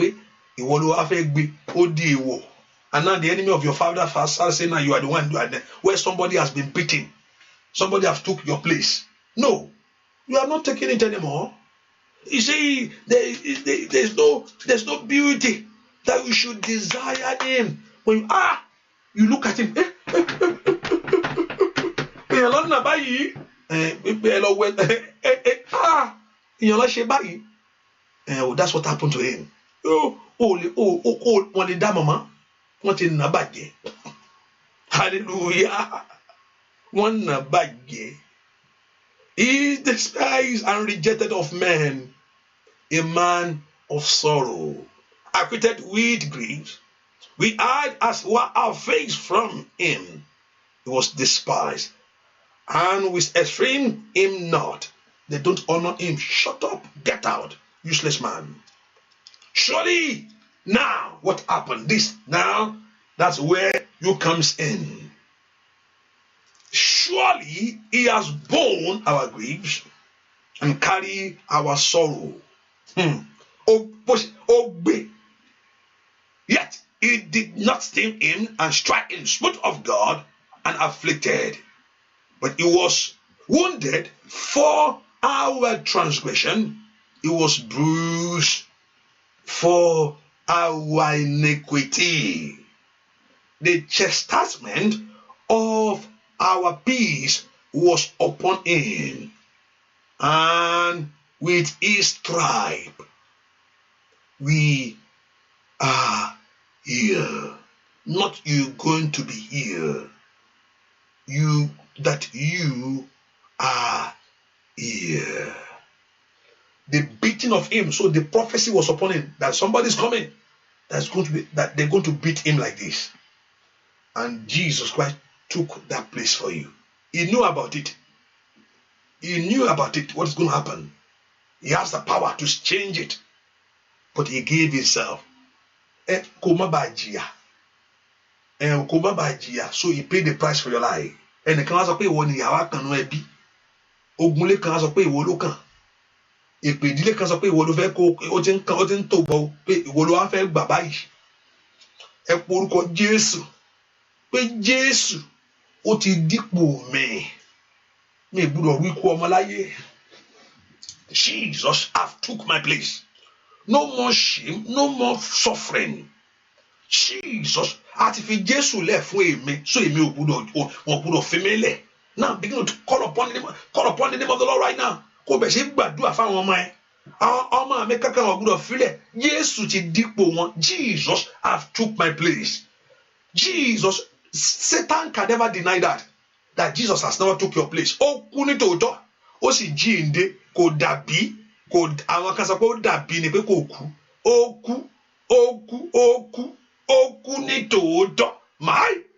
now the enemy of your father starts saying, now you are the one where somebody has been beaten, somebody has took your place. No, you are not taking it anymore. You see, there's no beauty that you should desire him. When you look at him, that's what happened to him. Hallelujah. He is despised and rejected of men, a man of sorrow, acquainted with grief. We hide as our face from him. He was despised, and we esteem him not. They don't honor him. Shut up, get out, useless man. Surely, now, what happened? That's where you comes in. Surely, he has borne our griefs and carry our sorrow. Yet, he did not sting him and strike him, smote of God and afflicted. But he was wounded for our transgression. He was bruised for our iniquity. The chastisement of our peace was upon him, and with his stripe we are here. Not you going to be here. You are here. The beating of him. So the prophecy was upon him that somebody's coming. That they're going to beat him like this. And Jesus Christ took that place for you. He knew about it. He knew about it. What's going to happen? He has the power to change it. But he gave himself. So he paid the price for your life. And the can say one yawa kan no ebi. Ogunle kan sọ pé ìwọ ló kàn. Èpè ìdílé kan sọ pé ìwọ ló fẹ́ kó o tin tó bọ̀ pé ìwọ ló wá fẹ́ gbà báyìí. Ẹ po orúkọ Jésù. Pé Jésù ó ti dípò mi. Mi gbọ́dọ̀ wí kú ọmọ láyé. Jesus have took my place. No more shame, no more suffering. Jesus àti fi Jésù lẹ̀ fún èmi, so èmi ò gbọ́dọ̀ fi mí lẹ̀. Now begin to call upon the name of the Lord right now. Kò bẹ̀ ṣe gbàdúrà fáwọn ọmọ ẹ. Àwọn ọmọ mi kankan ò gbọ́dọ̀ filẹ̀. Jésù ti dípò wọn. Jesus have took my place. Jesus, Satan can never deny that Jesus has never took your place. Ó kú ní tòótọ́, ó sì jíǹde, kò dàbí, àwọn kan sọ pé ó dàbí ni pé kò kú. Ó kú ní tòótọ́.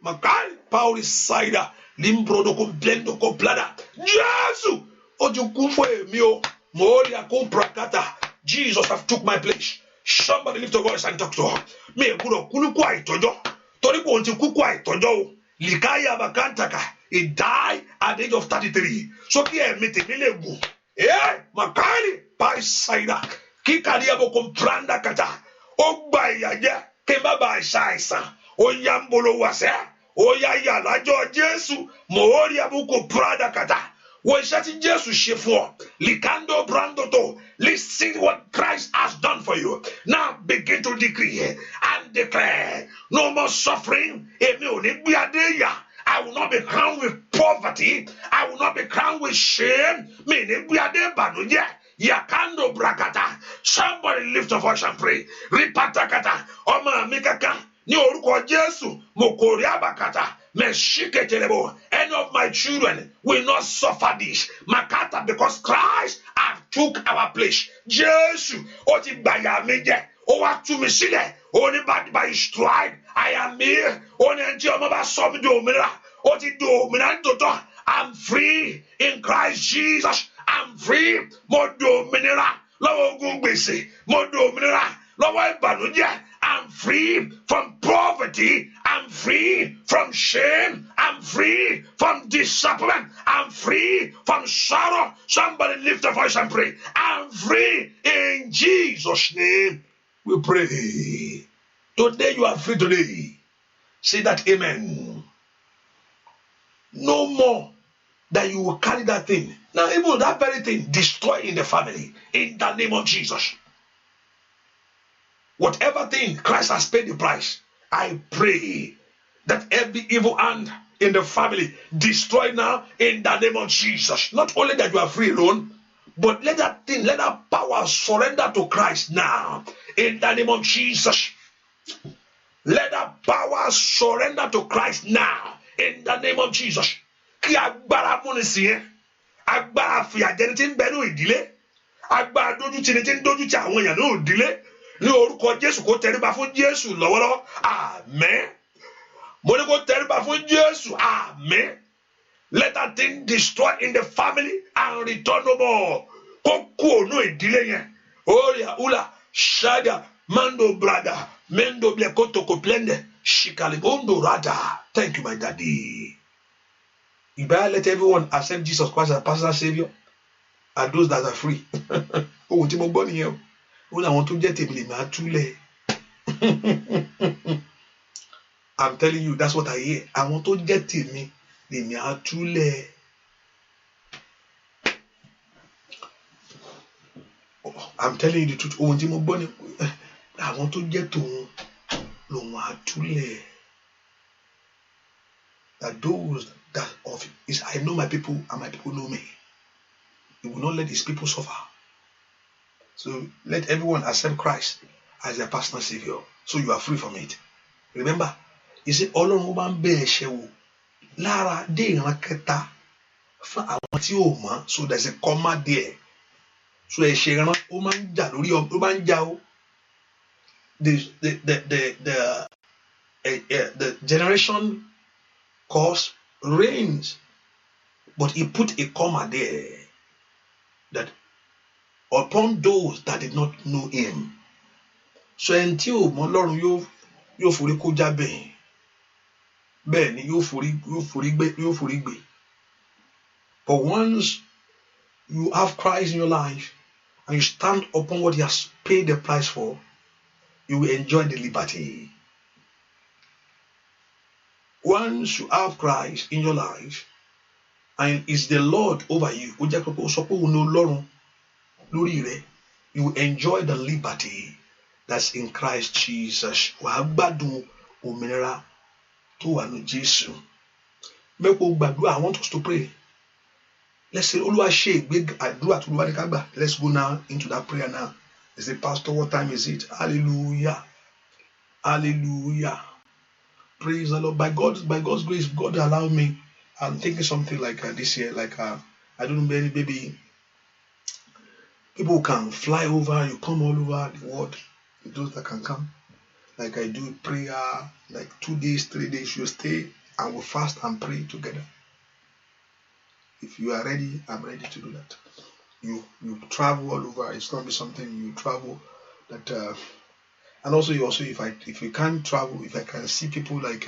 Makai, Paul Sider, Limbrodo Blendo Blada. Jésù, ó ti kú fún èmi o. Moria ko prakata. Jesus have took my place. Somebody lift your voice and talk to her. Me gbọ́dọ̀ kú ní kú àìtọ́jọ́. Torí pé òun ti kú àìtọ́jọ́ o. Likaya bakantaka. He died at the age of 33. So kí ẹ̀mí tèmi lè gùn. Makali, Paul Sider. Kí kàdíyàbò compranda kata. Ó gba ìyàjẹ́ kí n má bàa ṣàìsàn. Ó yá ń bolo wàṣẹ́. Ó yá yà lájọ́ Jésù. Mòórí àbúkò Prada kata. Wọ́n iṣẹ́ tí Jésù ṣe fún ọ. Likando brandoto. Listen what Christ has done for you. Now begin to decree and declare. No more suffering. Èmi ò ní gbé adé yà. I will not be crowned with poverty. I will not be crowned with shame. Mi ní gbé adé ìbànújẹ́. Yakando brakata. Somebody lift your voice and pray. Ripatakata. Ọmọ mi kankan. Ní orúkọ Jésù. Mokori abakata. Meshiketelebo. Any of my children will not suffer this. Makata, because Christ have took our place. Jésù. Ó ti gbàyà mi jẹ́. Ó wá tú mi sílẹ̀. Ó ní by his stripes I am here. Ó ní ẹni tí ọmọ bá sọ mí di òmìnira. Ó ti di òmìnira nítòótọ́. I'm free in Christ Jesus. I'm free. Mo di òmìnira lọ́wọ́ ogun gbèsè. Mo di òmìnira lọ́wọ́ ìbànújẹ́. I'm free from poverty. I'm free from shame. I'm free from disappointment. I'm free from sorrow. Somebody lift a voice and pray. I'm free in Jesus' name. We pray. Today you are free today. Say that amen. No more that you will carry that thing. Now even that very thing destroy in the family. In the name of Jesus. Whatever thing Christ has paid the price. I pray that every evil hand in the family destroy now in the name of Jesus. Not only that you are free alone, but let that thing, let that power surrender to Christ now in the name of Jesus. Let that power surrender to Christ now in the name of Jesus. Kí agbára múnisìn, agbára fìyàjẹni tí ń bẹ nínú ìdílé, Agbára dójútì ni tí ń dójútì àwọn èèyàn ní òdílé. Ní orúkọ Jésù kó tẹríba fún Jésù lọ́wọ́lọ́wọ́. Àmín. Mo ní kó tẹríba fún Jésù. Àmín. Let that thing destroy in the family and return no more. Kó kú ònú ìdílé yẹn. Oya ula shada mando brada mendo blekoto koplende shikalibondo rada. Thank you, my daddy. You better let everyone accept Jesus Christ as personal savior. And those that are free. Ohun tí mo gbọ́ nìyẹn o. Ó ní àwọn tó jẹ́ tèmi lè máa túlẹ̀. I'm telling you, that's what I hear. Àwọn tó jẹ́ tèmi lè máa túlẹ̀. I'm telling you the truth. Ohun tí mo gbọ́ ni àwọn tó jẹ́ tòun ló máa túlẹ̀. That those that of is I know my people and my people know me. He will not let his people suffer. So let everyone accept Christ as their personal savior. So you are free from it. Remember, he said, Ọlọ́run máa ń bẹ̀ ẹ̀ṣẹ̀ wò lára dé ìran kẹta fún àwọn tí ò mọ̀. So there's a comma there. So ẹ̀ṣẹ̀ ìran ó máa ń jà lórí ó máa ń jà o. The generation cause reigns, but he put a comma there that upon those that did not know him. So ẹni tí ò mọ̀ Ọlọ́run yóò forí kó jábẹ́. Bẹ́ẹ̀ ni yóò forí gbé. But once you have Christ in your life and you stand upon what he has paid the price for, you will enjoy the liberty. Once you have Christ in your life and is the Lord over you, you will enjoy the liberty that's in Christ Jesus. I want us to pray. Let's say, Oluwa ṣe big àdúrà tó Olúwa ní ká gbà. Let's go now into that prayer now. They say, Pastor, what time is it? Hallelujah. Hallelujah. Praise the Lord. By God's grace, God allowed me. I'm thinking something like this year, like I don't know, maybe people can fly over, you come all over the world. Those that can come, like I do prayer, like 2 days, 3 days, you stay and we'll fast and pray together. If you are ready, I'm ready to do that. You travel all over. It's gonna be something you travel that, and also if you can't travel, if I can see people like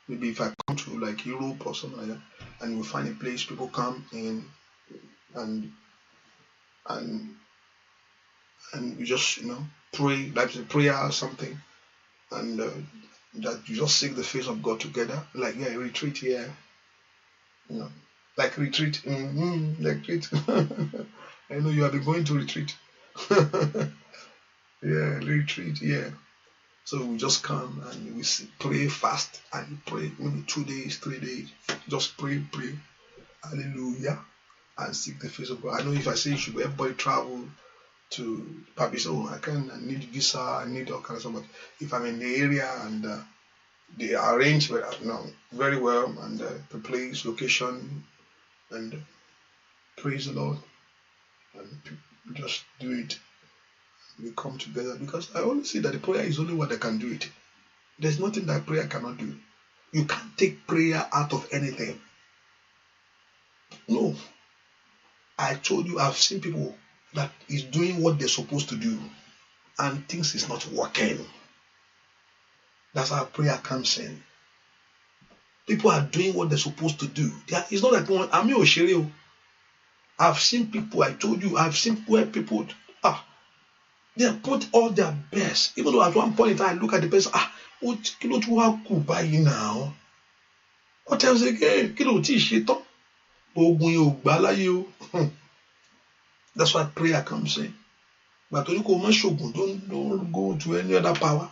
maybe if I come to like Europe or something like that, and we find a place people come in and we just pray, like a prayer or something, and that you just seek the face of God together, like retreat here, like retreat, like retreat. I know you have been going to retreat. Retreat, So we just come and we pray fast and pray maybe 2 days, 3 days. Just pray, hallelujah, and seek the face of God. I know if I say you should everybody travel to Paris, I need visa, I need all kinds of stuff. But if I'm in the area and they arrange very well and the place, location, and praise the Lord, and just do it. We come together because I always see that the prayer is only what that can do it. There's nothing that prayer cannot do. You can't take prayer out of anything. No. I told you I've seen people that is doing what they're supposed to do and things is not working. That's how prayer comes in. People are doing what they're supposed to do. It's not like I'm your Shereo. I've seen people, I told you, I've seen where people they have put all their best. Even though at one point in time I look at the person, now? What else again? That's why prayer comes in. But don't go to any other power.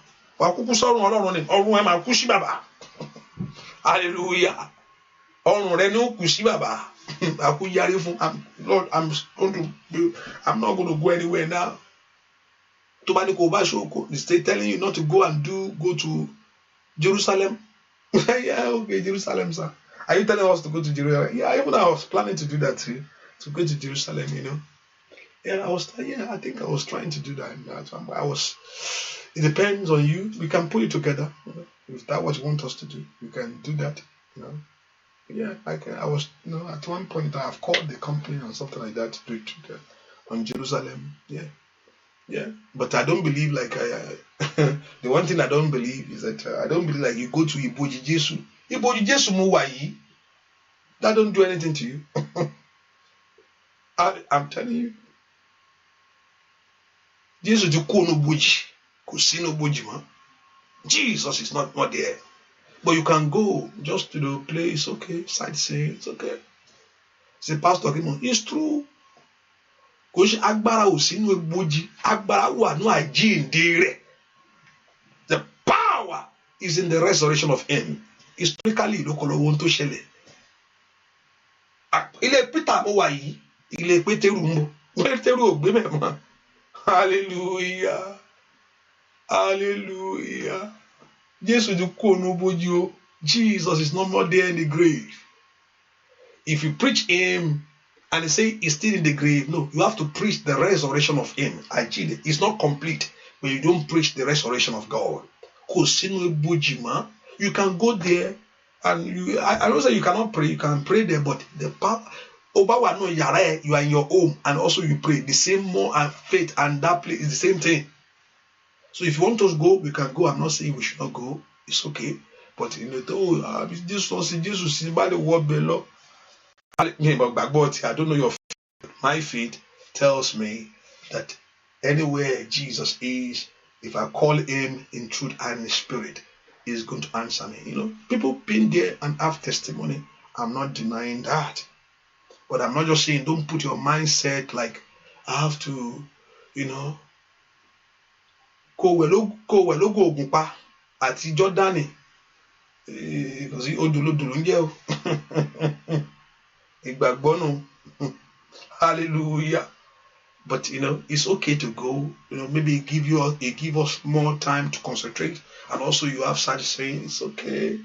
Hallelujah. Lord, I'm not going to go anywhere now. They telling you not to go to Jerusalem. Yeah, okay, Jerusalem, sir. Are you telling us to go to Jerusalem? Yeah, even I was planning to do that too, to go to Jerusalem, you know. Yeah, I think I was trying to do that. It depends on you. We can put it together. You know? If that's what you want us to do, we can do that, you know. Yeah, I was, you know, at one point I've called the company or something like that to do it on Jerusalem. Yeah. But I don't believe like the one thing I don't believe is that I don't believe like you go to Iboji Jesu. Iboji Jesu Muwayi. That don't do anything to you. I'm telling you. Jesus you call no boji. See no boji man. Jesus is not there. But you can go just to the place, okay, sightseeing, it's okay. Say, Pastor, it's true. The power is in the resurrection of him. Historically, hallelujah. Hallelujah. Jesus is no more there in the grave. If you preach him and they say he's still in the grave, no, you have to preach the resurrection of him. It's not complete when you don't preach the resurrection of God. You can go there and I don't say you cannot pray, you can pray there, but the power you are in your home and also you pray the same more and faith and that place is the same thing. So if you want us to go, we can go. I'm not saying we should not go. It's okay. But you know, this one see Jesus is by the word below. I don't know your faith. My faith tells me that anywhere Jesus is, if I call him in truth and in spirit, he's going to answer me. You know, people been there and have testimony. I'm not denying that. But I'm not just saying don't put your mindset like I have to, you know, kó wẹ̀ lógo ògùn pa àti Jọ́dánì kò sí odòlódò ló ń jẹ́ o ìgbàgbọ́ nù hallelujah. But you know it's okay to go, you know, maybe give us more time to concentrate, and also you have such saying it's okay,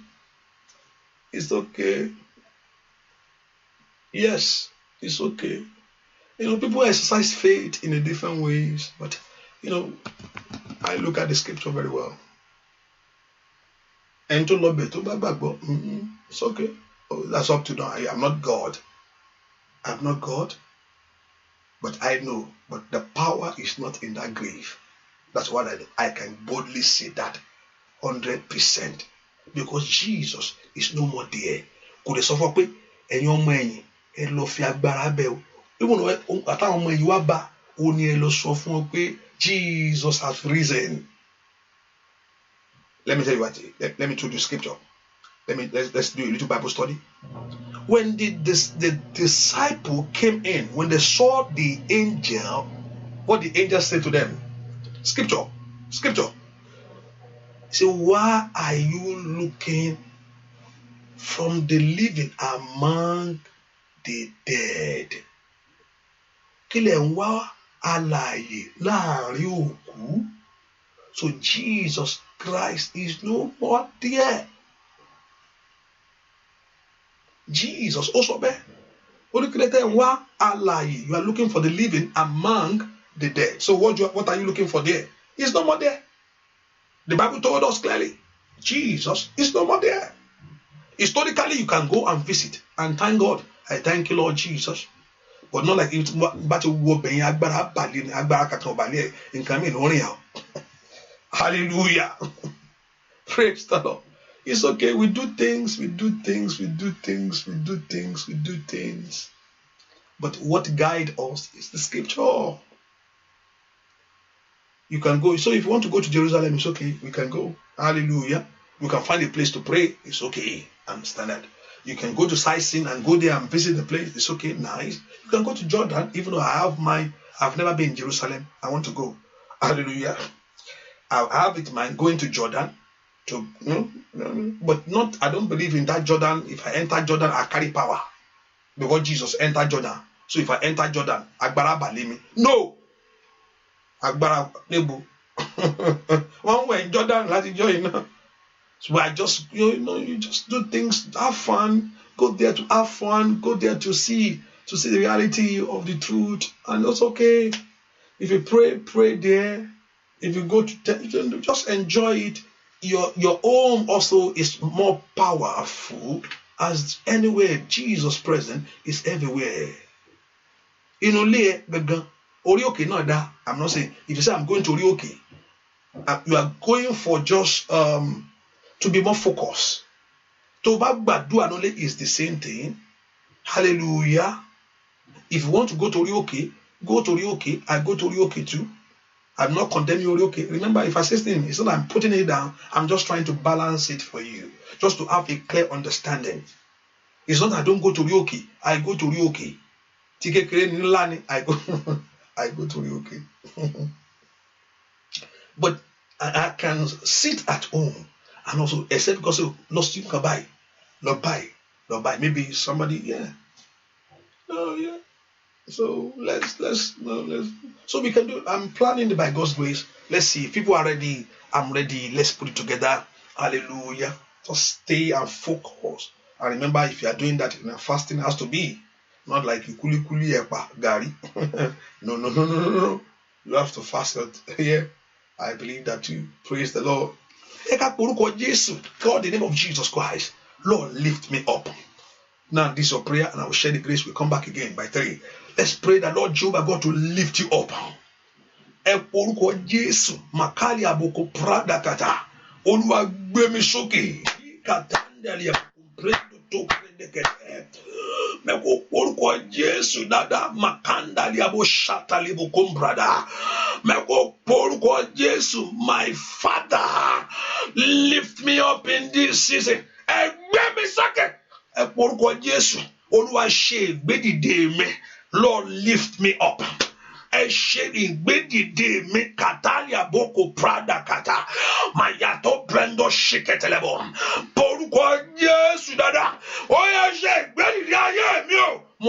yes, it's okay. You know, people exercise faith in a different ways, but you know, I look at the scripture very well. And to love it, it's okay. Oh, that's up to now. I'm not God. But I know. But the power is not in that grave. That's what I can boldly say that 100%. Because Jesus is no more there. Could they suffer pé ẹ̀yin ọmọ ẹ̀yìn ẹ lọ fi agbára bẹ̀ o. Even though àtàwọn ọmọ ẹ̀yìn wá bá ó ní ẹ lọ sọ fún ọ pé Jesus has risen. Let me tell you what. Let me tell you the scripture. Let's do a little Bible study. When the disciple came in, when they saw the angel, what the angel said to them? Scripture. Say, why are you looking from the living among the dead? Kílẹ̀ ń wá alààyè láàrin òkú. So Jesus Christ is no more there. Jesus also there. You are looking for the living among the dead. So what are you looking for there? He's no more there. The Bible told us clearly, Jesus is no more there. Historically, you can go and visit and thank God. I thank you, Lord Jesus. But not like it. Hallelujah. Praise the Lord. It's okay. We do things. But what guides us is the scripture. You can go. So if you want to go to Jerusalem, it's okay. We can go. Hallelujah. We can find a place to pray. It's okay. Understand that. You can go to sightseeing and go there and visit the place. It's okay. Nice. You can go to Jordan, even though I've never been in Jerusalem. I want to go. Hallelujah. I have it in mind going to Jordan. But not, I don't believe in that Jordan. If I enter Jordan, I carry power. Because Jesus entered Jordan. So if I enter Jordan, Agbara Balimi. No! Agbara Nebu. One way in Jordan, let's enjoy. So I just, you just do things, have fun, go there to have fun, go there to see the reality of the truth, and that's okay. If you pray there. If you go to just enjoy it. Your home also is more powerful, as anywhere Jesus present is everywhere. Orioke, not that. I'm not saying if you say I'm going to Orioke, you are going for just to be more focused. To Badu and only is the same thing. Hallelujah. If you want to go to Orioke, go to Orioke. I go to Orioke too. I'm not condemning Orioke. Remember, if I say things, it's not I'm putting it down. I'm just trying to balance it for you, just to have a clear understanding. It's not I don't go to Orioke. I go to Orioke. I go, I go to Orioke. But I can sit at home and also, except because of lost you can buy, not buy. Maybe somebody, yeah. Oh yeah. So let's so we can do. I'm planning it by God's grace. Let's see if people are ready. I'm ready. Let's put it together. Hallelujah. Just stay and focus. And remember, if you are doing that, fasting has to be not like you kuli epa gari. No. You have to fast it. Yeah. I believe that too. Praise the Lord. God, in the name of Jesus Christ, Lord, lift me up. Now, this is your prayer, and I will share the grace. We'll come back again by 3. Let's pray that Lord Jehovah God to lift you up. Jesu makali aboko prada kata Oluwa gbé mi sókè katandeli prendo to prendekete meko orúkọ Jesu dada makandali abo shatali bo kombrada meko orúkọ Jesu. My Father, lift me up in this season. Gbé mi sókè orúkọ Jesu. Oluwa ṣe ìgbédìde mi. Lord, lift me up. Ìgbédìde mi katalia boko prada kata mayato brendo shiketelebo. Porúkọ Jésù dada. Ó yá ṣe ìgbédìde ayé mi o. I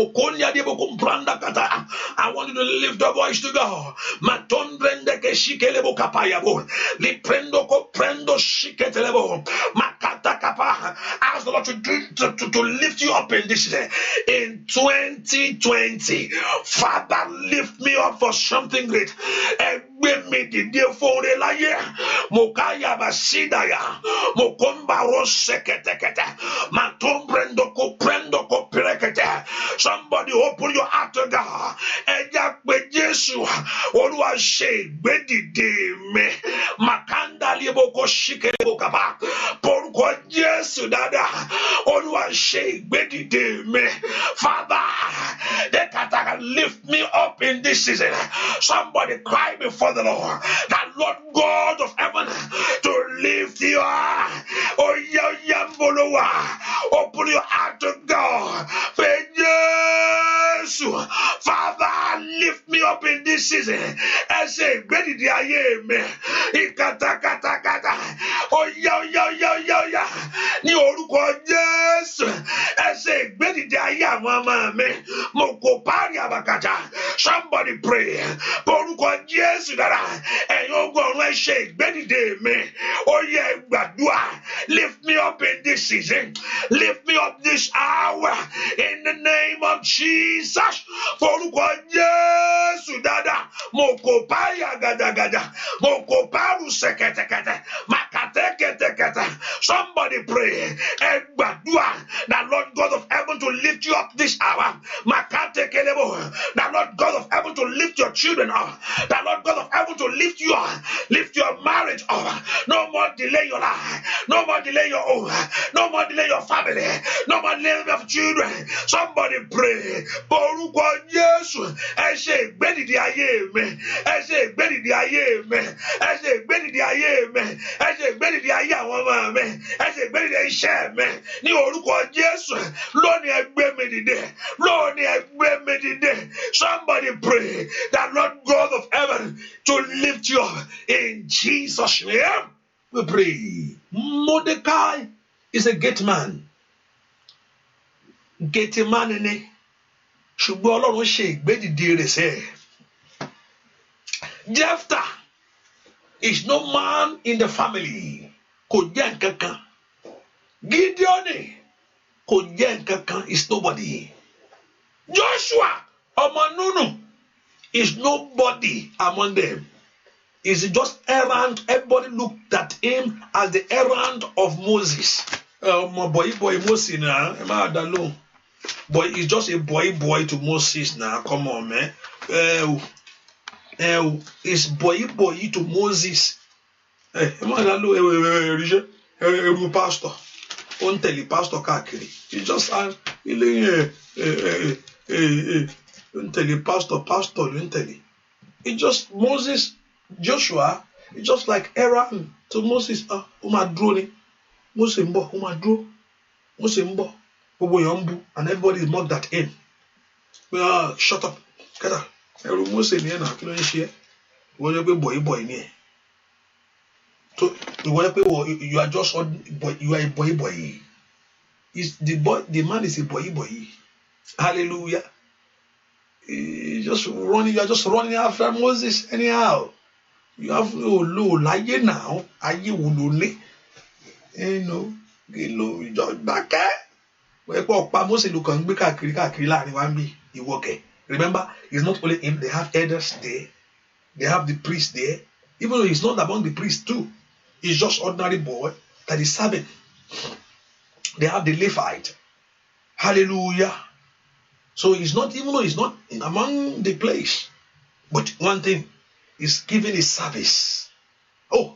want you to lift your voice to God. Maton brende ke shikelebo kapayabo. Li prendo ko prendo shiketelebo. Makata kapa. Ask the Lord to lift you up in this season. In 2020, Father, lift me up for something great. Gbé mi dìde fún ire láyé. Mokaya basidaya. Mokomba roseketekete. Maton brendo ko perekete. Somebody open your heart to God. Ẹja pé Jésù, Olúwa ṣe ìgbédìde mi. Makanda liebo ko shikelebo kapa. Porúkọ Jésù dada. Olúwa ṣe ìgbédìde mi. Father, that lift me up in this season. Somebody cry before the Lord. That Lord God of heaven to lift you up. Oh, Yamboloa. Open your heart to God. Father, lift me up in this season. I say, ready the ayé. Ikata. Oh, yo. Ní orúkọ Jésù. I say, ready the ayé mama me. Moko pari abakata. Somebody pray. Orúkọ Jésù dara. Ẹ̀yin ogun ọ̀run ẹ ṣe ìgbédìde mi. Oh yeah, gbàdúrà. Lift me up in this season. Lift me up this hour. In the name of Jesus. Orúkọ Jésù dada. Moko pari agada. Moko paru seketekete. Makatekete. Somebody pray. Gbàdúrà. The Lord God of heaven to lift you up this hour. Makatekelebo. The Lord God of heaven to lift your children up. The Lord God of heaven to lift you up. Lift your marriage up. No more delay your life. No more delay your own. No more delay your family. No more delay your children. Somebody pray. Orúkọ Jésù. Ẹ ṣe ìgbédìde ayé mi. Ẹ ṣe ìgbédìde ayé mi. Ẹ ṣe ìgbédìde ayé mi. Ẹ ṣe ìgbédìde ayé àwọn ọmọ mi. Ẹ ṣe ìgbédìde iṣẹ́ mi. Ní orúkọ Jésù. Lónìí ẹ gbé mi dìde. Lónìí ẹ gbé mi dìde. Somebody pray that Lord God of heaven to lift you up in Jesus' name. We pray. Mordecai is a gate man. Gate man ni. Ṣùgbọ́n Ọlọ́run ṣe ìgbédìde rẹ̀ sẹ́. Jephthah is no man in the family. Kò jẹ́ nǹkankan. Gideon Kò jẹ́ nǹkan is nobody. Joshua, ọmọ Núnù, is nobody among them. Is just errand. Everybody looked at him as the errand of Moses. My boy Moses now. Boy, he's just a boy to Moses now. Come on, man. It's boy to Moses. Pastor. Don't tell the pastor káàkiri. He just don't tell the pastor, don't tell him. It's just Moses, Joshua, it's just like Aaron to Moses. Moses mbo, Moses mbo. And everybody is mocked at him. Shut up. Get up. Moses ni na kilo nse. Wọ́n yẹ pé boy ni. So you are just boy. You are a boy. Is the boy? The man is a boy. Hallelujah. You are just running after Moses anyhow. You have no low láyé now. Ayé wo ló ní? You just back. Moses ló kàn gbé káàkiri láàrin wa bí ìwọ kẹ̀. Remember, it's not only him. They have elders there. They have the priest there. Even though he's not among the priests too. He's just ordinary boy that is serving. They have the Levite. Hallelujah. So he's not, even though he's not among the place. But one thing, he's giving his service. Oh,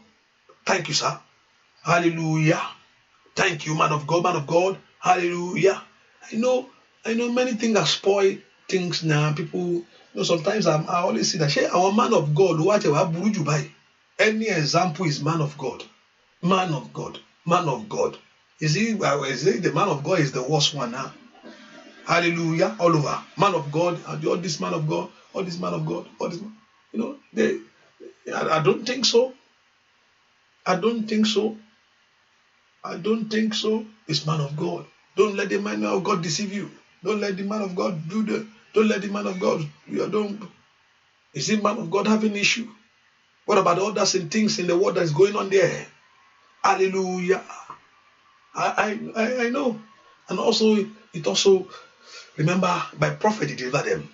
thank you, sir. Hallelujah. Thank you, man of God. Hallelujah. I know many things that spoil things now. People, sometimes I always see that, hey, our man of God, any example is man of God. Man of God. Is it the man of God is the worst one now? Hallelujah. All over. Man of God, all this man of God, all this man of God, all this. I don't think so. It's man of God. Don't let the man of God deceive you. Don't let the man of God don't let the man of God. Is it man of God having issue? What about all that things in the world that is going on there? Hallelujah. I know. And also, remember, by prophet he delivered them.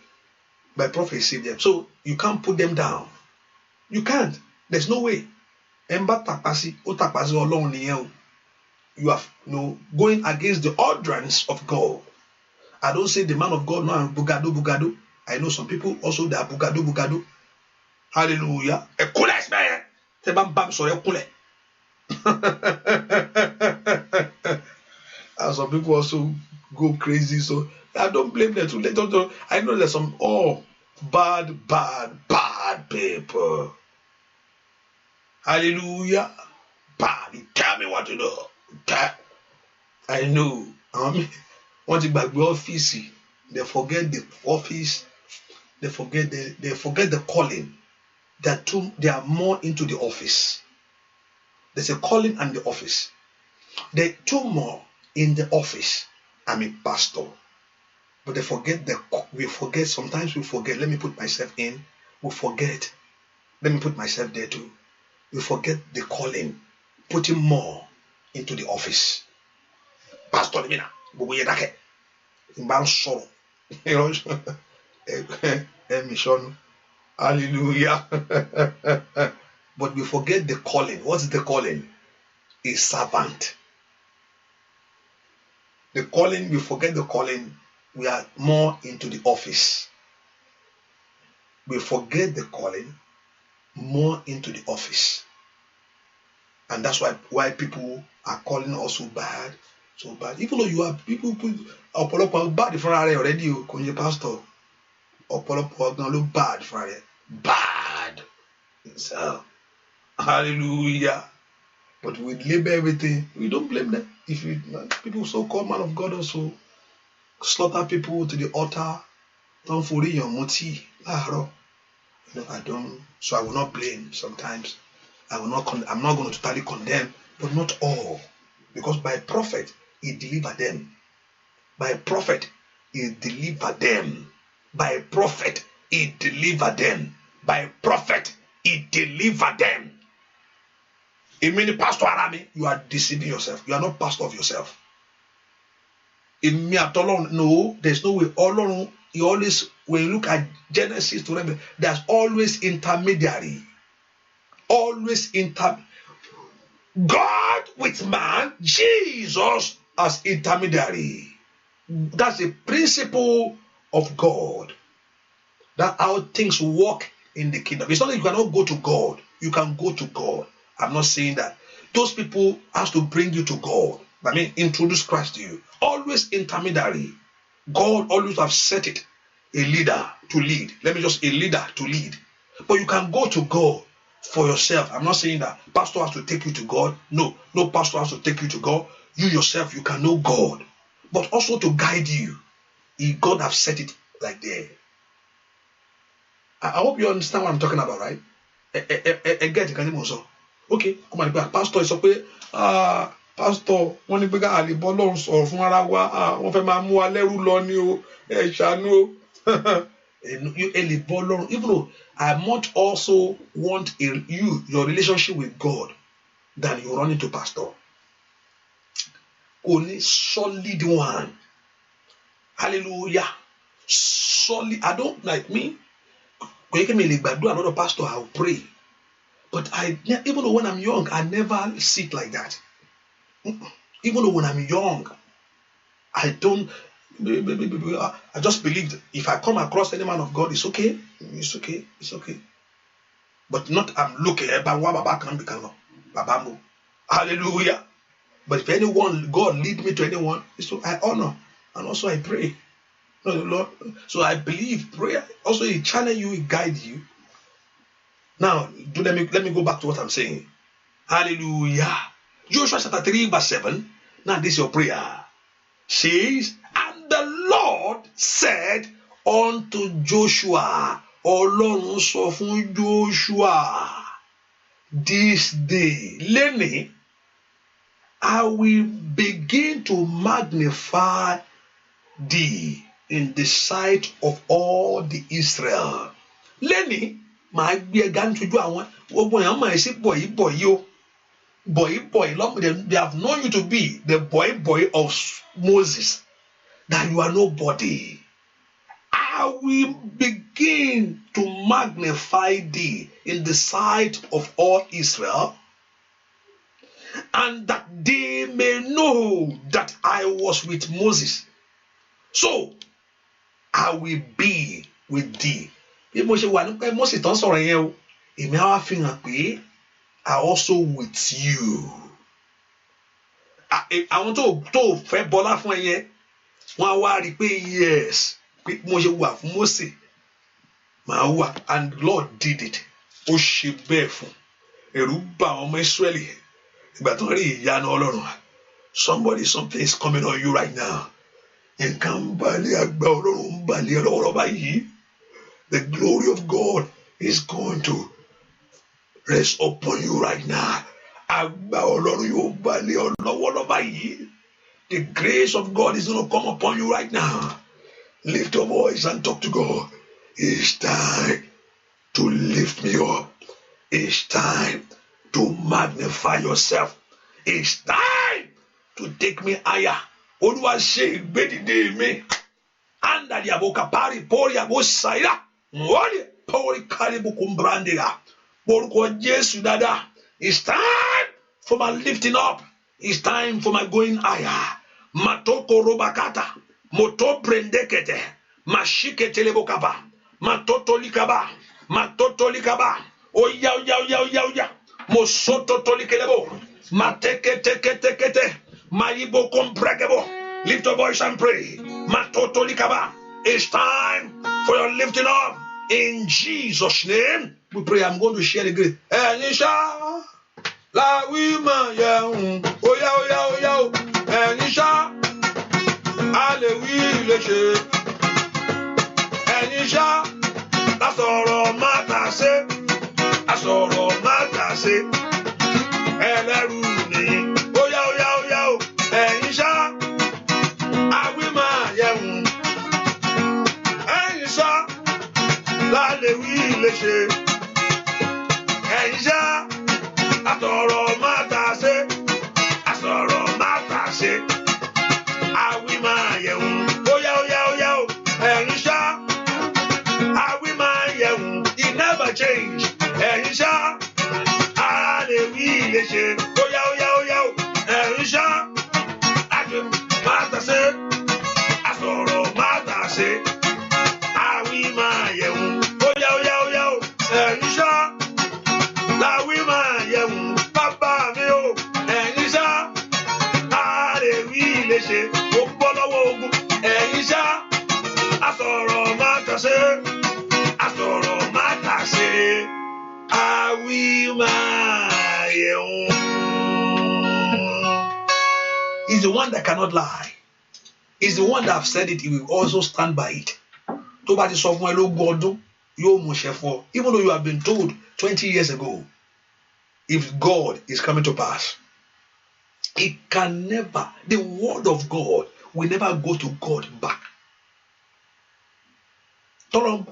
By prophet he saved them. So you can't put them down. You can't. There's no way. You are going against the utterance of God. I don't say the man of God no bugado. I know some people also they are bugado. Hallelujah. And some people also go crazy. So I don't blame them too. I know there's some bad people. Hallelujah. Bad. Tell me what to do. I know. Once you back the office, they forget the office. They forget the calling. They are more into the office. There's a calling and the office. They're too more in the office. I'm a pastor. But sometimes we forget. Let me put myself in. We forget. Let me put myself there too. We forget the calling. Putting more into the office. Pastor Limina, Bubu Yedake. Imban soro. Mission. Hallelujah. But we forget the calling. What's the calling? A servant. The calling, we forget the calling. We are more into the office. We forget the calling, more into the office. And that's why people are calling us so bad. Even though you are people put bad for already, you pastor. Bad for it. Bad. So, hallelujah. But we label everything. We don't blame them. If people so-called man of God also slaughter people to the altar, don't for your moti. I don't. So I will not blame. Sometimes I will not. I'm not going to totally condemn, but not all, because by prophet he delivered them. By prophet he delivered them. By prophet he delivered them. By prophet he delivered them. It means pastor Arami, you are deceiving yourself. You are not pastor of yourself. No, there's no way. Ọlọ́run, he always, when you look at Genesis to Revelation, there's always intermediary. Always God with man, Jesus as intermediary. That's the principle of God. That's how things work in the kingdom. It's not that you cannot go to God. You can go to God. I'm not saying that. Those people have to bring you to God. I mean, introduce Christ to you. Always intermediary. God always have set it. A leader to lead. A leader to lead. But you can go to God for yourself. I'm not saying that pastor has to take you to God. No pastor has to take you to God. You yourself, you can know God. But also to guide you. God have set it like there. I hope you understand what I'm talking about, right? Get it. Okay, come on, pastor is okay. Pastor, wọ́n ní pé ká lè bọ́ lọ́run sọ̀rọ̀ fún ara wa. Wọ́n fẹ́ máa mú wa lẹ́rú lọ ní o. Ẹ ṣàánú o. Even though I much also want your relationship with God than you run into pastor. Only solid one. Hallelujah. Solid. I don't like me. When you can do another pastor, I'll pray. But even though when I'm young, I never sit like that. Even though when I'm young, I just believed if I come across any man of God, it's okay. It's okay. It's okay. But not I'm looking at hallelujah. But if anyone, God lead me to anyone, so I honor and also I pray. No, the Lord. So I believe prayer. Also, He channel you, He guide you. Now, let me go back to what I'm saying. Hallelujah. Joshua chapter 3, verse 7. Now, this is your prayer. Says, and the Lord said unto Joshua, Ọlọ́run sọ fún Joshua, this day, Lenny, I will begin to magnify thee in the sight of all the Israel. Lenny, my dear gan to do àwọn my say boy they have known you to be the boy of Moses, that you are nobody. I will begin to magnify thee in the sight of all Israel, and that they may know that I was with Moses. So I will be with thee. Moses tán sọ̀rọ̀ yẹn o, èmi á wá fi hàn pé I also with you. Àwọn tó fẹ́ bọ́lá fún ẹ yẹn, wọ́n á wá rí pé yes, pé mo ṣe wà fún Moses, màá wà, and Lord did it. Ó ṣe bẹ́ẹ̀ fún. Ẹ̀rù bà àwọn ọmọ Ísírẹ́lì. Ìgbà tó rí ìyanu Ọlọ́run. Something is coming on you right now. Nǹkan balẹ̀ àgbà Ọlọ́run balẹ̀ ọlọ́wọ́ báyìí. The glory of God is going to rest upon you right now. Àgbà Ọlọ́run yóò balẹ̀ ọlọ́wọ́ báyìí. The grace of God is going to come upon you right now. Lift your voice and talk to God. It's time to lift me up. It's time to magnify yourself. It's time to take me higher. Oluwa ṣe ìgbédìde mi. Anda di aboka pari pori abosaira. Mwori pori karibu kumbrandira. Porúkọ Jésù dada. It's time for my lifting up. It's time for my going higher. Matoko robakata. Moto prendekete. Mashikete lebokaba. Matoto likaba. Matoto likaba. Oya. Mosoto tolikelebo. Mateke. Maibo komprekebo. Lift your voice and pray. Matoto likaba. It's time for your lifting up. In Jesus' name, we pray. I'm going to share the grace. Enisha la wima yeun. Oya. Enisha alewi leche. Enisha asoro matase. Ẹlẹ́rù ni. Oya. Enisha awima yeun. Enisha lálẹ́wí léṣe. Enisha àtọ̀rọ̀ má ta ṣe. Awima ṣe ó bọ́ lọ́wọ́ ogun ẹ̀yin ṣá asọ̀rọ̀ má tà ṣe asọ̀rọ̀ má tà ṣe àwí máa yẹ̀ wọ́n. He's the one that cannot lie. He's the one that have said it. He will also stand by it. Tó bá ti sọ fún ẹ lógún ọdún yóò mú ṣẹ fún ọ. Even though you have been told 20 years ago, if God is coming to pass, it can never, the word of God will never go to God back.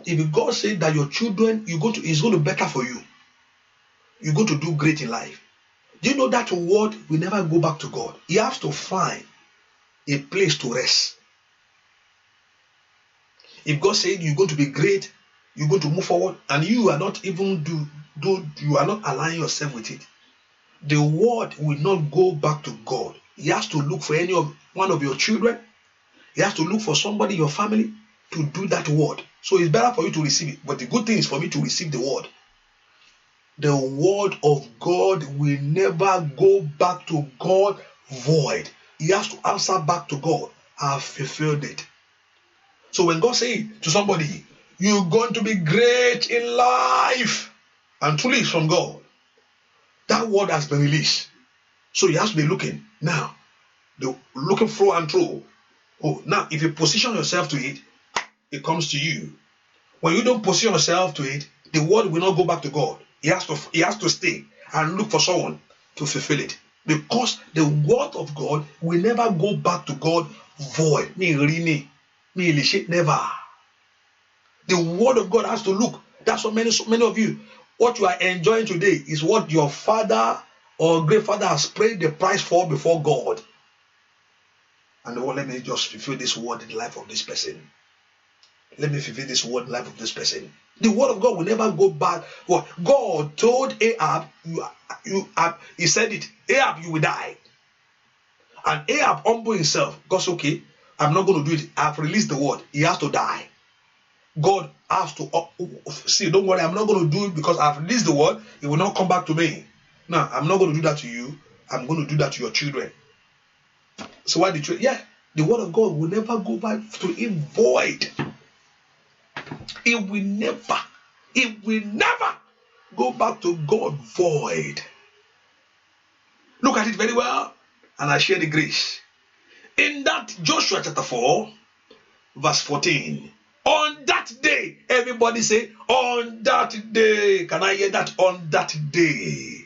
If God said that your children, is going to better for you, you're going to do great in life. Do you know that word will never go back to God? He has to find a place to rest. If God said you're going to be great, you're going to move forward, and you are not even you are not aligning yourself with it, the word will not go back to God. He has to look for one of your children. He has to look for somebody in your family to do that word. So it's better for you to receive it. But the good thing is for me to receive the word. The word of God will never go back to God void. He has to answer back to God. I have fulfilled it. So when God says to somebody, you're going to be great in life, and truly it's from God, that word has been released. So you have to be looking now. Looking through and through. Oh, now if you position yourself to it, it comes to you. When you don't position yourself to it, the word will not go back to God. He has to stay and look for someone to fulfill it. Because the word of God will never go back to God void. Never. The word of God has to look. That's what many of you, what you are enjoying today is what your father or great father has paid the price for before God. And let me just fulfill this word in the life of this person. Let me fulfill this word in the life of this person. The word of God will never go back. Well, God told Ahab, he said it, Ahab, you will die. And Ahab humbled himself. God said, okay, I'm not going to do it. I've released the word. He has to die. God has to see, don't worry, I'm not going to do it because I've released the word. It will not come back to me. No, I'm not going to do that to you. I'm going to do that to your children. So why did you? Yeah, the word of God will never go back to him void. It will never go back to God void. Look at it very well, and I share the grace. In that Joshua chapter 4, verse 14, on that day, everybody say, on that day. Can I hear that? On that day.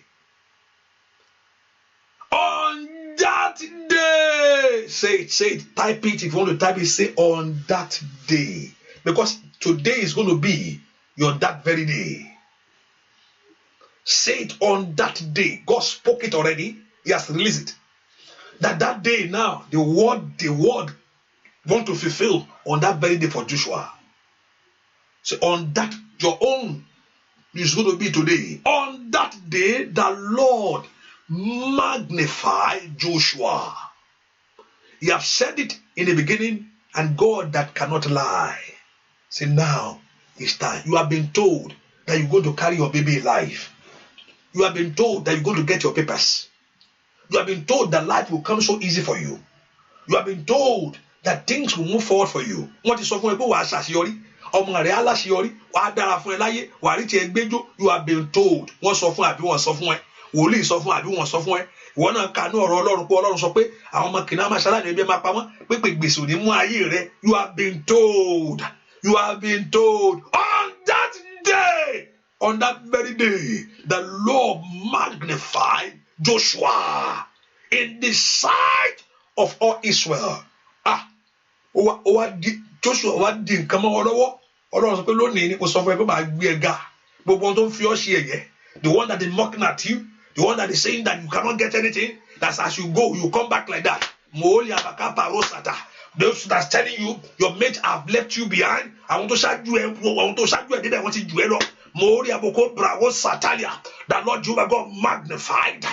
On that day. Say it, type it. If you want to type it, say on that day. Because today is going to be your that very day. Say it on that day. God spoke it already. He has released it. That day now, the word want to fulfill on that very day for Joshua. So on that, your own is going to be today. On that day, the Lord magnified Joshua. He have said it in the beginning, and God that cannot lie. Say now it's time. You have been told that you're going to carry your baby in life. You have been told that you're going to get your papers. You have been told that life will come so easy for you. You have been told that things will move forward for you. What is something you have been told. Wọ́n sọ fún àbí wọ́n sọ fún ẹ. Wòlíì sọ fún àbí wọ́n sọ fún ẹ. Ìwọ náà kànú ọ̀rọ̀ Ọlọ́run pé Ọlọ́run sọ pé àwọn ọmọ kìnnìún máa ṣaláàní ẹbí máa pa wọ́n pé gbèsè ò ní mú ayé rẹ. You have been told. You have been told. On that day, on that very day, the Lord magnified Joshua in the sight of all Israel. Joshua wá di nǹkan mọ́ wọn lọ́wọ́. Ọlọ́run sọ pé lónìí ni kò sọ fún ẹ pé màá gbé ẹ ga. Gbogbo ohun tó ń fi ọ́ ṣe ẹ̀yẹ. The one that is mocking at you, the one that is saying that you cannot get anything, that's as you go, you come back like that. Those that's telling you your mates have left you behind. I want to show you. I want to show you. I didn't want to do it. The Lord Jehovah God magnified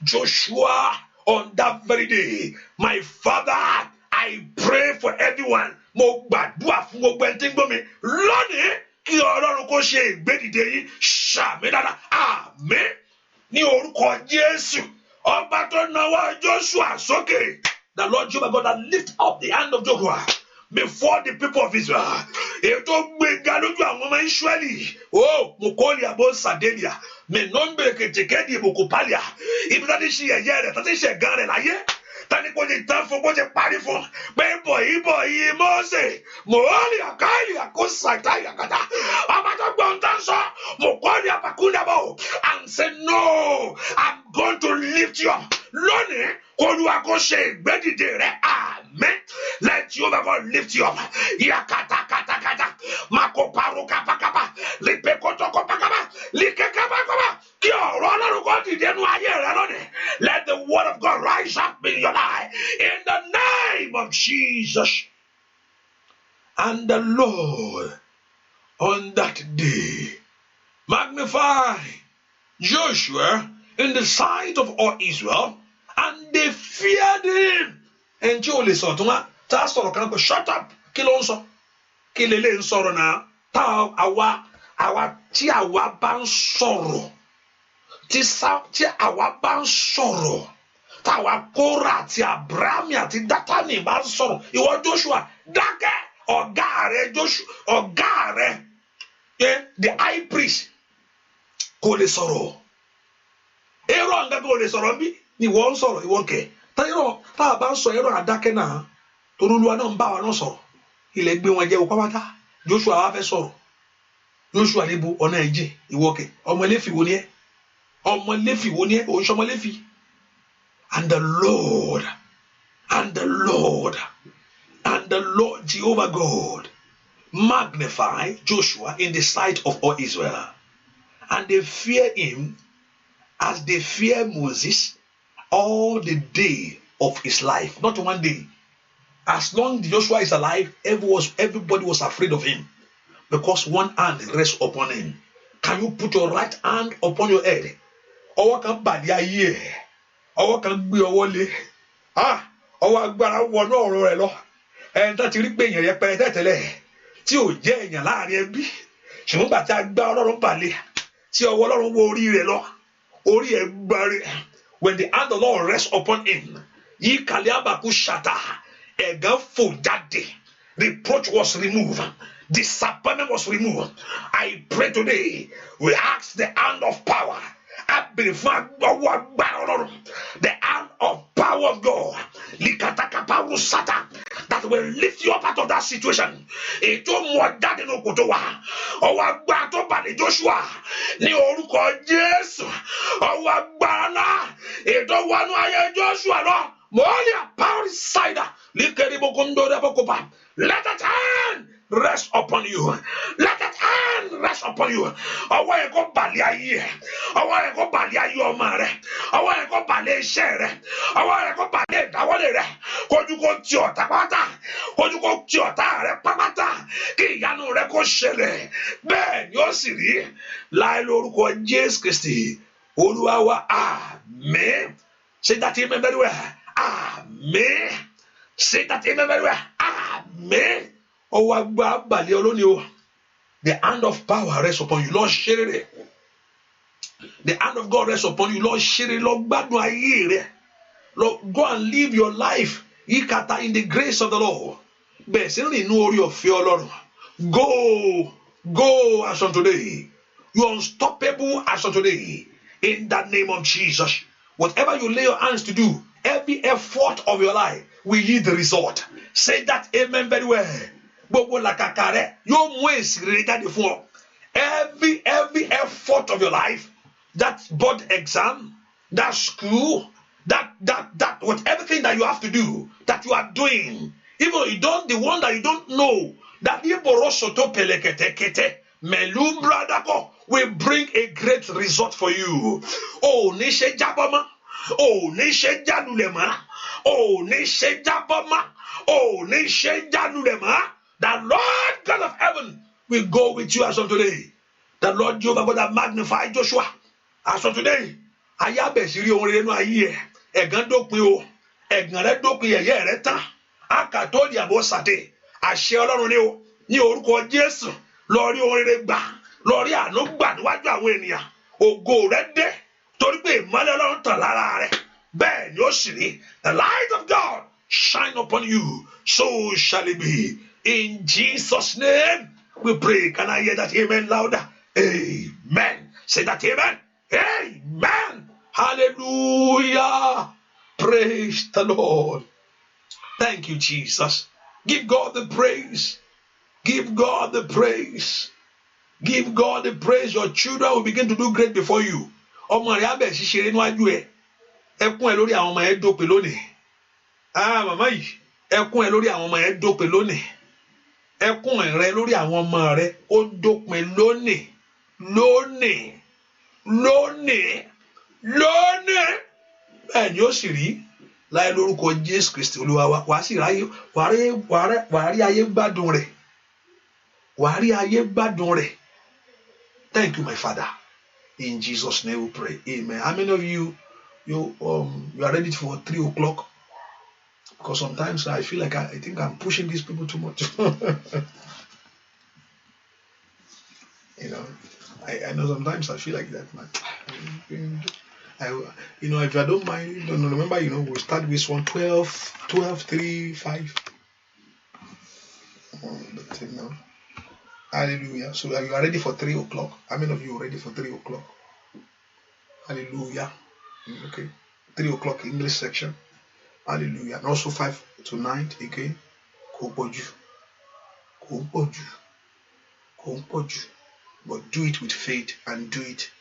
Joshua on that very day. My Father, I pray for everyone. Mo gbàdúrà fún gbogbo ẹni tí ń gbọ́ mi lónìí kí Ọlọ́run kó ṣe ìgbédìde yín ṣàmì dáadáa àmín ní orúkọ Jésù. Ọba tó nawọ́ Joshua sókè The Lord Jehovah God that lift up the hand of Joshua before the people of Israel. Ètò gbẹ̀ngà lójú àwọn ọmọ Ísírẹ́lì. Oh, Mokoli Abo Sadelia. Menombe Ketekedi Mokopalia. Ibi tá ti ṣe ẹ̀yẹ rẹ̀, tá ti ṣe ẹ̀gán rẹ̀ láyé. Tani kò ti tán fún bó ti parí fún. Pé bọ̀ yìí Mósè. Mòólì àkáìlì àkóso àtàyàkàtà. Ọba tó gbọ́n tán sọ. Mokoli Abakundabo. And say, no, I'm going to lift you up. Lónìí, Olúwa kó ṣe ìgbédìde rẹ̀. Amen. Let Jehovah God lift you up. Yakata kata kata. Mako paru kapa kapa. Lipe koto kopa kapa. Like kapa kapa. Kí ọ̀rọ̀ Ọlọ́run kó dìde nínú ayé rẹ lónìí. Let the word of God rise up in your life. In the name of Jesus. And the Lord on that day magnify Joshua in the sight of all Israel, and they feared him. And Jolie saw to my pastor, shut up, kill also. Kill a sorrow now. Tau our tia waban sorrow. Tisa tia awaban sorrow. Tawa kora tia bramia ti datani ban sorrow. You want Joshua, dake or gare, Joshua or gare. Yeah, the high priest. Kole sorrow. Aaron nga kole sorrow bi. Ni won sorrow, you won't care. Tá bá ń sọ ẹ̀rọ àdákẹ́ náà torí Olúwa náà ń bá wa náà sọ̀rọ̀ ilẹ̀ gbé wọn jẹ́ òkú pátá Joshua wá fẹ́ sọ̀rọ̀ Joshua níbo ọ̀nà ẹ̀jẹ̀ ìwọ́kẹ̀ ọmọ Léfì wo ni ẹ́ òun ṣọmọ Léfì. And the Lord Jehovah God magnify Joshua in the sight of all Israel, and they fear him as they fear Moses all the day of his life. Not one day. As long as Joshua is alive, everybody was afraid of him, because one hand rests upon him. Can you put your right hand upon your head? Ọwọ́ kan bàdí ayé ẹ̀, ọwọ́ kan gbé ọwọ́ lé. Ọwọ́ agbára wọnú ọ̀rọ̀ rẹ̀ lọ. Ẹni tó ti rí pé èèyàn yẹpẹrẹ tẹ́tẹ́lẹ̀ tí ò jẹ́ èèyàn láàrin ẹbí. Ṣùgbọ́n bàtí agbára Ọlọ́run balẹ̀ tí ọwọ́ Ọlọ́run wọ orí rẹ̀ lọ. Orí ẹ̀ gbáre. When the hand of the Lord rests upon him, ye kaliabaku shata, ẹ̀gàn fò jáde, reproach was removed, disappointment was removed. I pray today, we ask the hand of power, the hand of power of God, that will lift you up out of that situation. Ètò mọ̀ jáde ní òkòtò wa, ọwọ́ agbára tó balẹ̀ Joshua ní orúkọ Jésù, ọwọ́ agbára náà ètò wọnú ayé Joshua lọ, mọ́ọ́lì power side, let that hand rest upon you. Let that hand rest upon you. Ọwọ́ yẹn kó balẹ̀ ayé, ọwọ́ yẹn kó balẹ̀ ayé ọmọ rẹ, ọwọ́ yẹn kó balẹ̀ iṣẹ́ rẹ, ọwọ́ yẹn kó balẹ̀ ìdáwọ́lé rẹ, kójú kó ti ọ̀tá pátá, kójú kó ti ọ̀tá rẹ pátá, kí ìyanu rẹ kó ṣẹlẹ̀. Bẹ́ẹ̀ ni ó sì rí láì lórúkọ Jésù Kristi Olúwa wa. Amen. Say that amen very well. Amen. Say that amen very well. Amen. The hand of power rests upon you, Lord. Share it. The hand of God rests upon you, Lord. Share it, Lord. Lord, go and live your life in the grace of the Lord. Go as on today. You are unstoppable as on today. In the name of Jesus. Whatever you lay your hands to do, every effort of your life will yield the result. Say that amen very well. Every effort of your life, that board exam, that school, that with everything that you have to do, that you are doing, even you don't, the one that you don't know, that will bring a great result for you. Oh, Nishe Jabama. Oh, Nishe Janulema. Oh, Nishe Jabama. Oh, Nishe Janulema. The Lord God of heaven will go with you as of today. The Lord Jehovah God that magnify Joshua as of today. Ayabe siri ohun no aye egan dopin o egan re dopin yeye re tan akato di abo sate àṣẹ Ọlọ́run ni o ní orúkọ Jésù lọ rí ohun rere gbà lọ rí àánú gbà níwájú àwọn ènìyàn ògo rẹ dé torí pé ìmọ́lẹ̀ Ọlọ́run tàn lára rẹ bẹ́ẹ̀ ni ó sì rí the light of God shine upon you. So shall it be. In Jesus' name, we pray. Can I hear that amen louder? Amen. Say that amen. Amen. Hallelujah. Praise the Lord. Thank you, Jesus. Give God the praise. Give God the praise. Give God the praise. Your children will begin to do great before you. Ọmọ rẹ̀ á bẹ̀ sí ṣeré níwájú ẹ̀. Ẹkún ẹ̀ lórí àwọn ọmọ ẹ̀ dópin lónìí. Màmá yìí, ẹkún ẹ̀ lórí àwọn ọmọ ẹ̀ dópin lónìí. Ẹkún rẹ̀ lórí àwọn ọmọ rẹ̀ ó dópin lónìí. Lónìí. Bẹ́ẹ̀ ni ó sì rí láì lórúkọ Jésù Kristi Olúwa wa. Wàá sì ráyè, wàá rí ayé gbádùn rẹ̀. Wàá rí ayé gbádùn rẹ̀. Thank you, my Father. In Jesus' name we pray. Amen. How many of you are ready for 3 o'clock? Because sometimes I feel like I think I'm pushing these people too much. I know sometimes I feel like that. If I don't mind, remember, we'll start with 12, 3, 5. Hallelujah. So are you ready for 3 o'clock? How many of you are ready for 3 o'clock? Hallelujah. Okay. 3 o'clock English section. Hallelujah. And also 5 to 9 again. Kompoju. But do it with faith and do it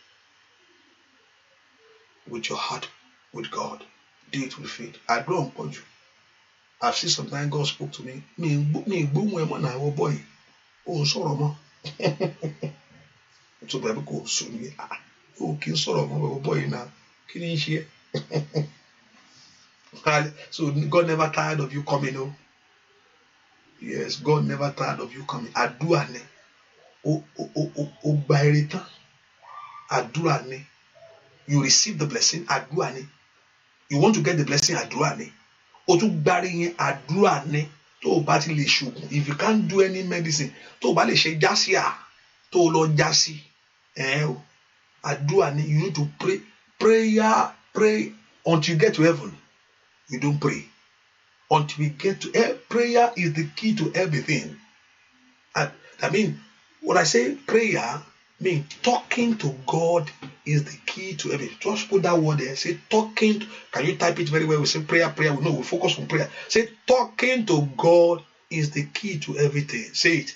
with your heart with God. Do it with faith. I don't put you. I've seen sometimes God spoke to me. Boy. Oh, sorrow mo. So Bible go soon. Oh, kin sorrow mo boy now. Kin here. So God never tired of you coming. Oh, yes, God never tired of you coming. Adua ne. Oh, bairita. Adua ne. You receive the blessing. Adua ne. You want to get the blessing. Adua ne. Otu gbari adua ne. To bá ti lè ṣògùn. If you can't do any medicine, to bá lè ṣe jásíà, to lọ jásí. Àdúrà ni, you need to pray. Pray until you get to heaven. You don't pray. Until we get to prayer is the key to everything. And I mean, when I say prayer, mean talking to God is the key to everything. Just put that word there. Say talking. Can you type it very well? We say prayer. No, we focus on prayer. Say talking to God is the key to everything. Say it.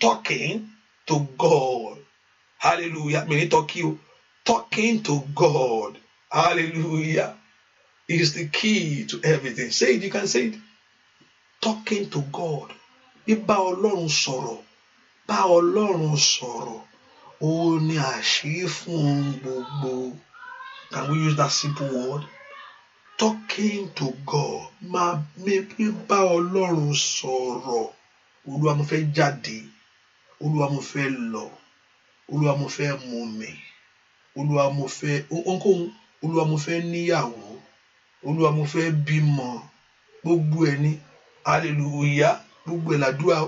Talking to God. Hallelujah. Meaning talking to God. Hallelujah. Is the key to everything. Say it. You can say it. Talking to God. Bá Ọlọ́run sọ̀rọ̀. Bá Ọlọ́run sọ̀rọ̀. Ó ní àṣírí fún gbogbo. Can we use that simple word? Talking to God. Bá Ọlọ́run sọ̀rọ̀. Olúwa mo fẹ́ jáde. Olúwa mo fẹ́ lọ. Olúwa mo fẹ́ mú mi. Olúwa mo fẹ́ ohunkóhun. Olúwa mo fẹ́ níyàwó. Olúwa mo fẹ́ bímọ. Gbogbo ẹni. Hallelujah. Gbogbo ẹ̀ làdúrà.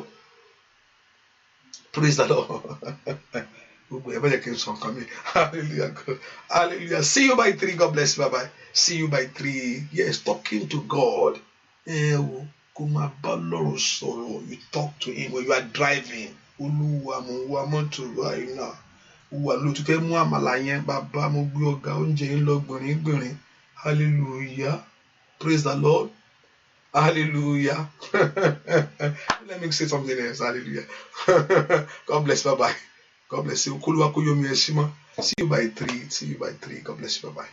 Praise the Lord. Hallelujah. Hallelujah. See you by 3. God bless you. Bye-bye. See you by 3. Yes, talking to God. You talk to him when you are driving. Oluwa mo wa mọ́tò right now. Uwa lo tu fẹ́ mú àmàlà yẹn bàbá mo gbé ọ̀gá oúnjẹ yín lọ gbìnrín. Hallelujah. Praise the Lord. Hallelujah. Let me say something else. Hallelujah. God bless. Bye-bye. God bless you. See you by 3. See you by 3. God bless you. Bye-bye.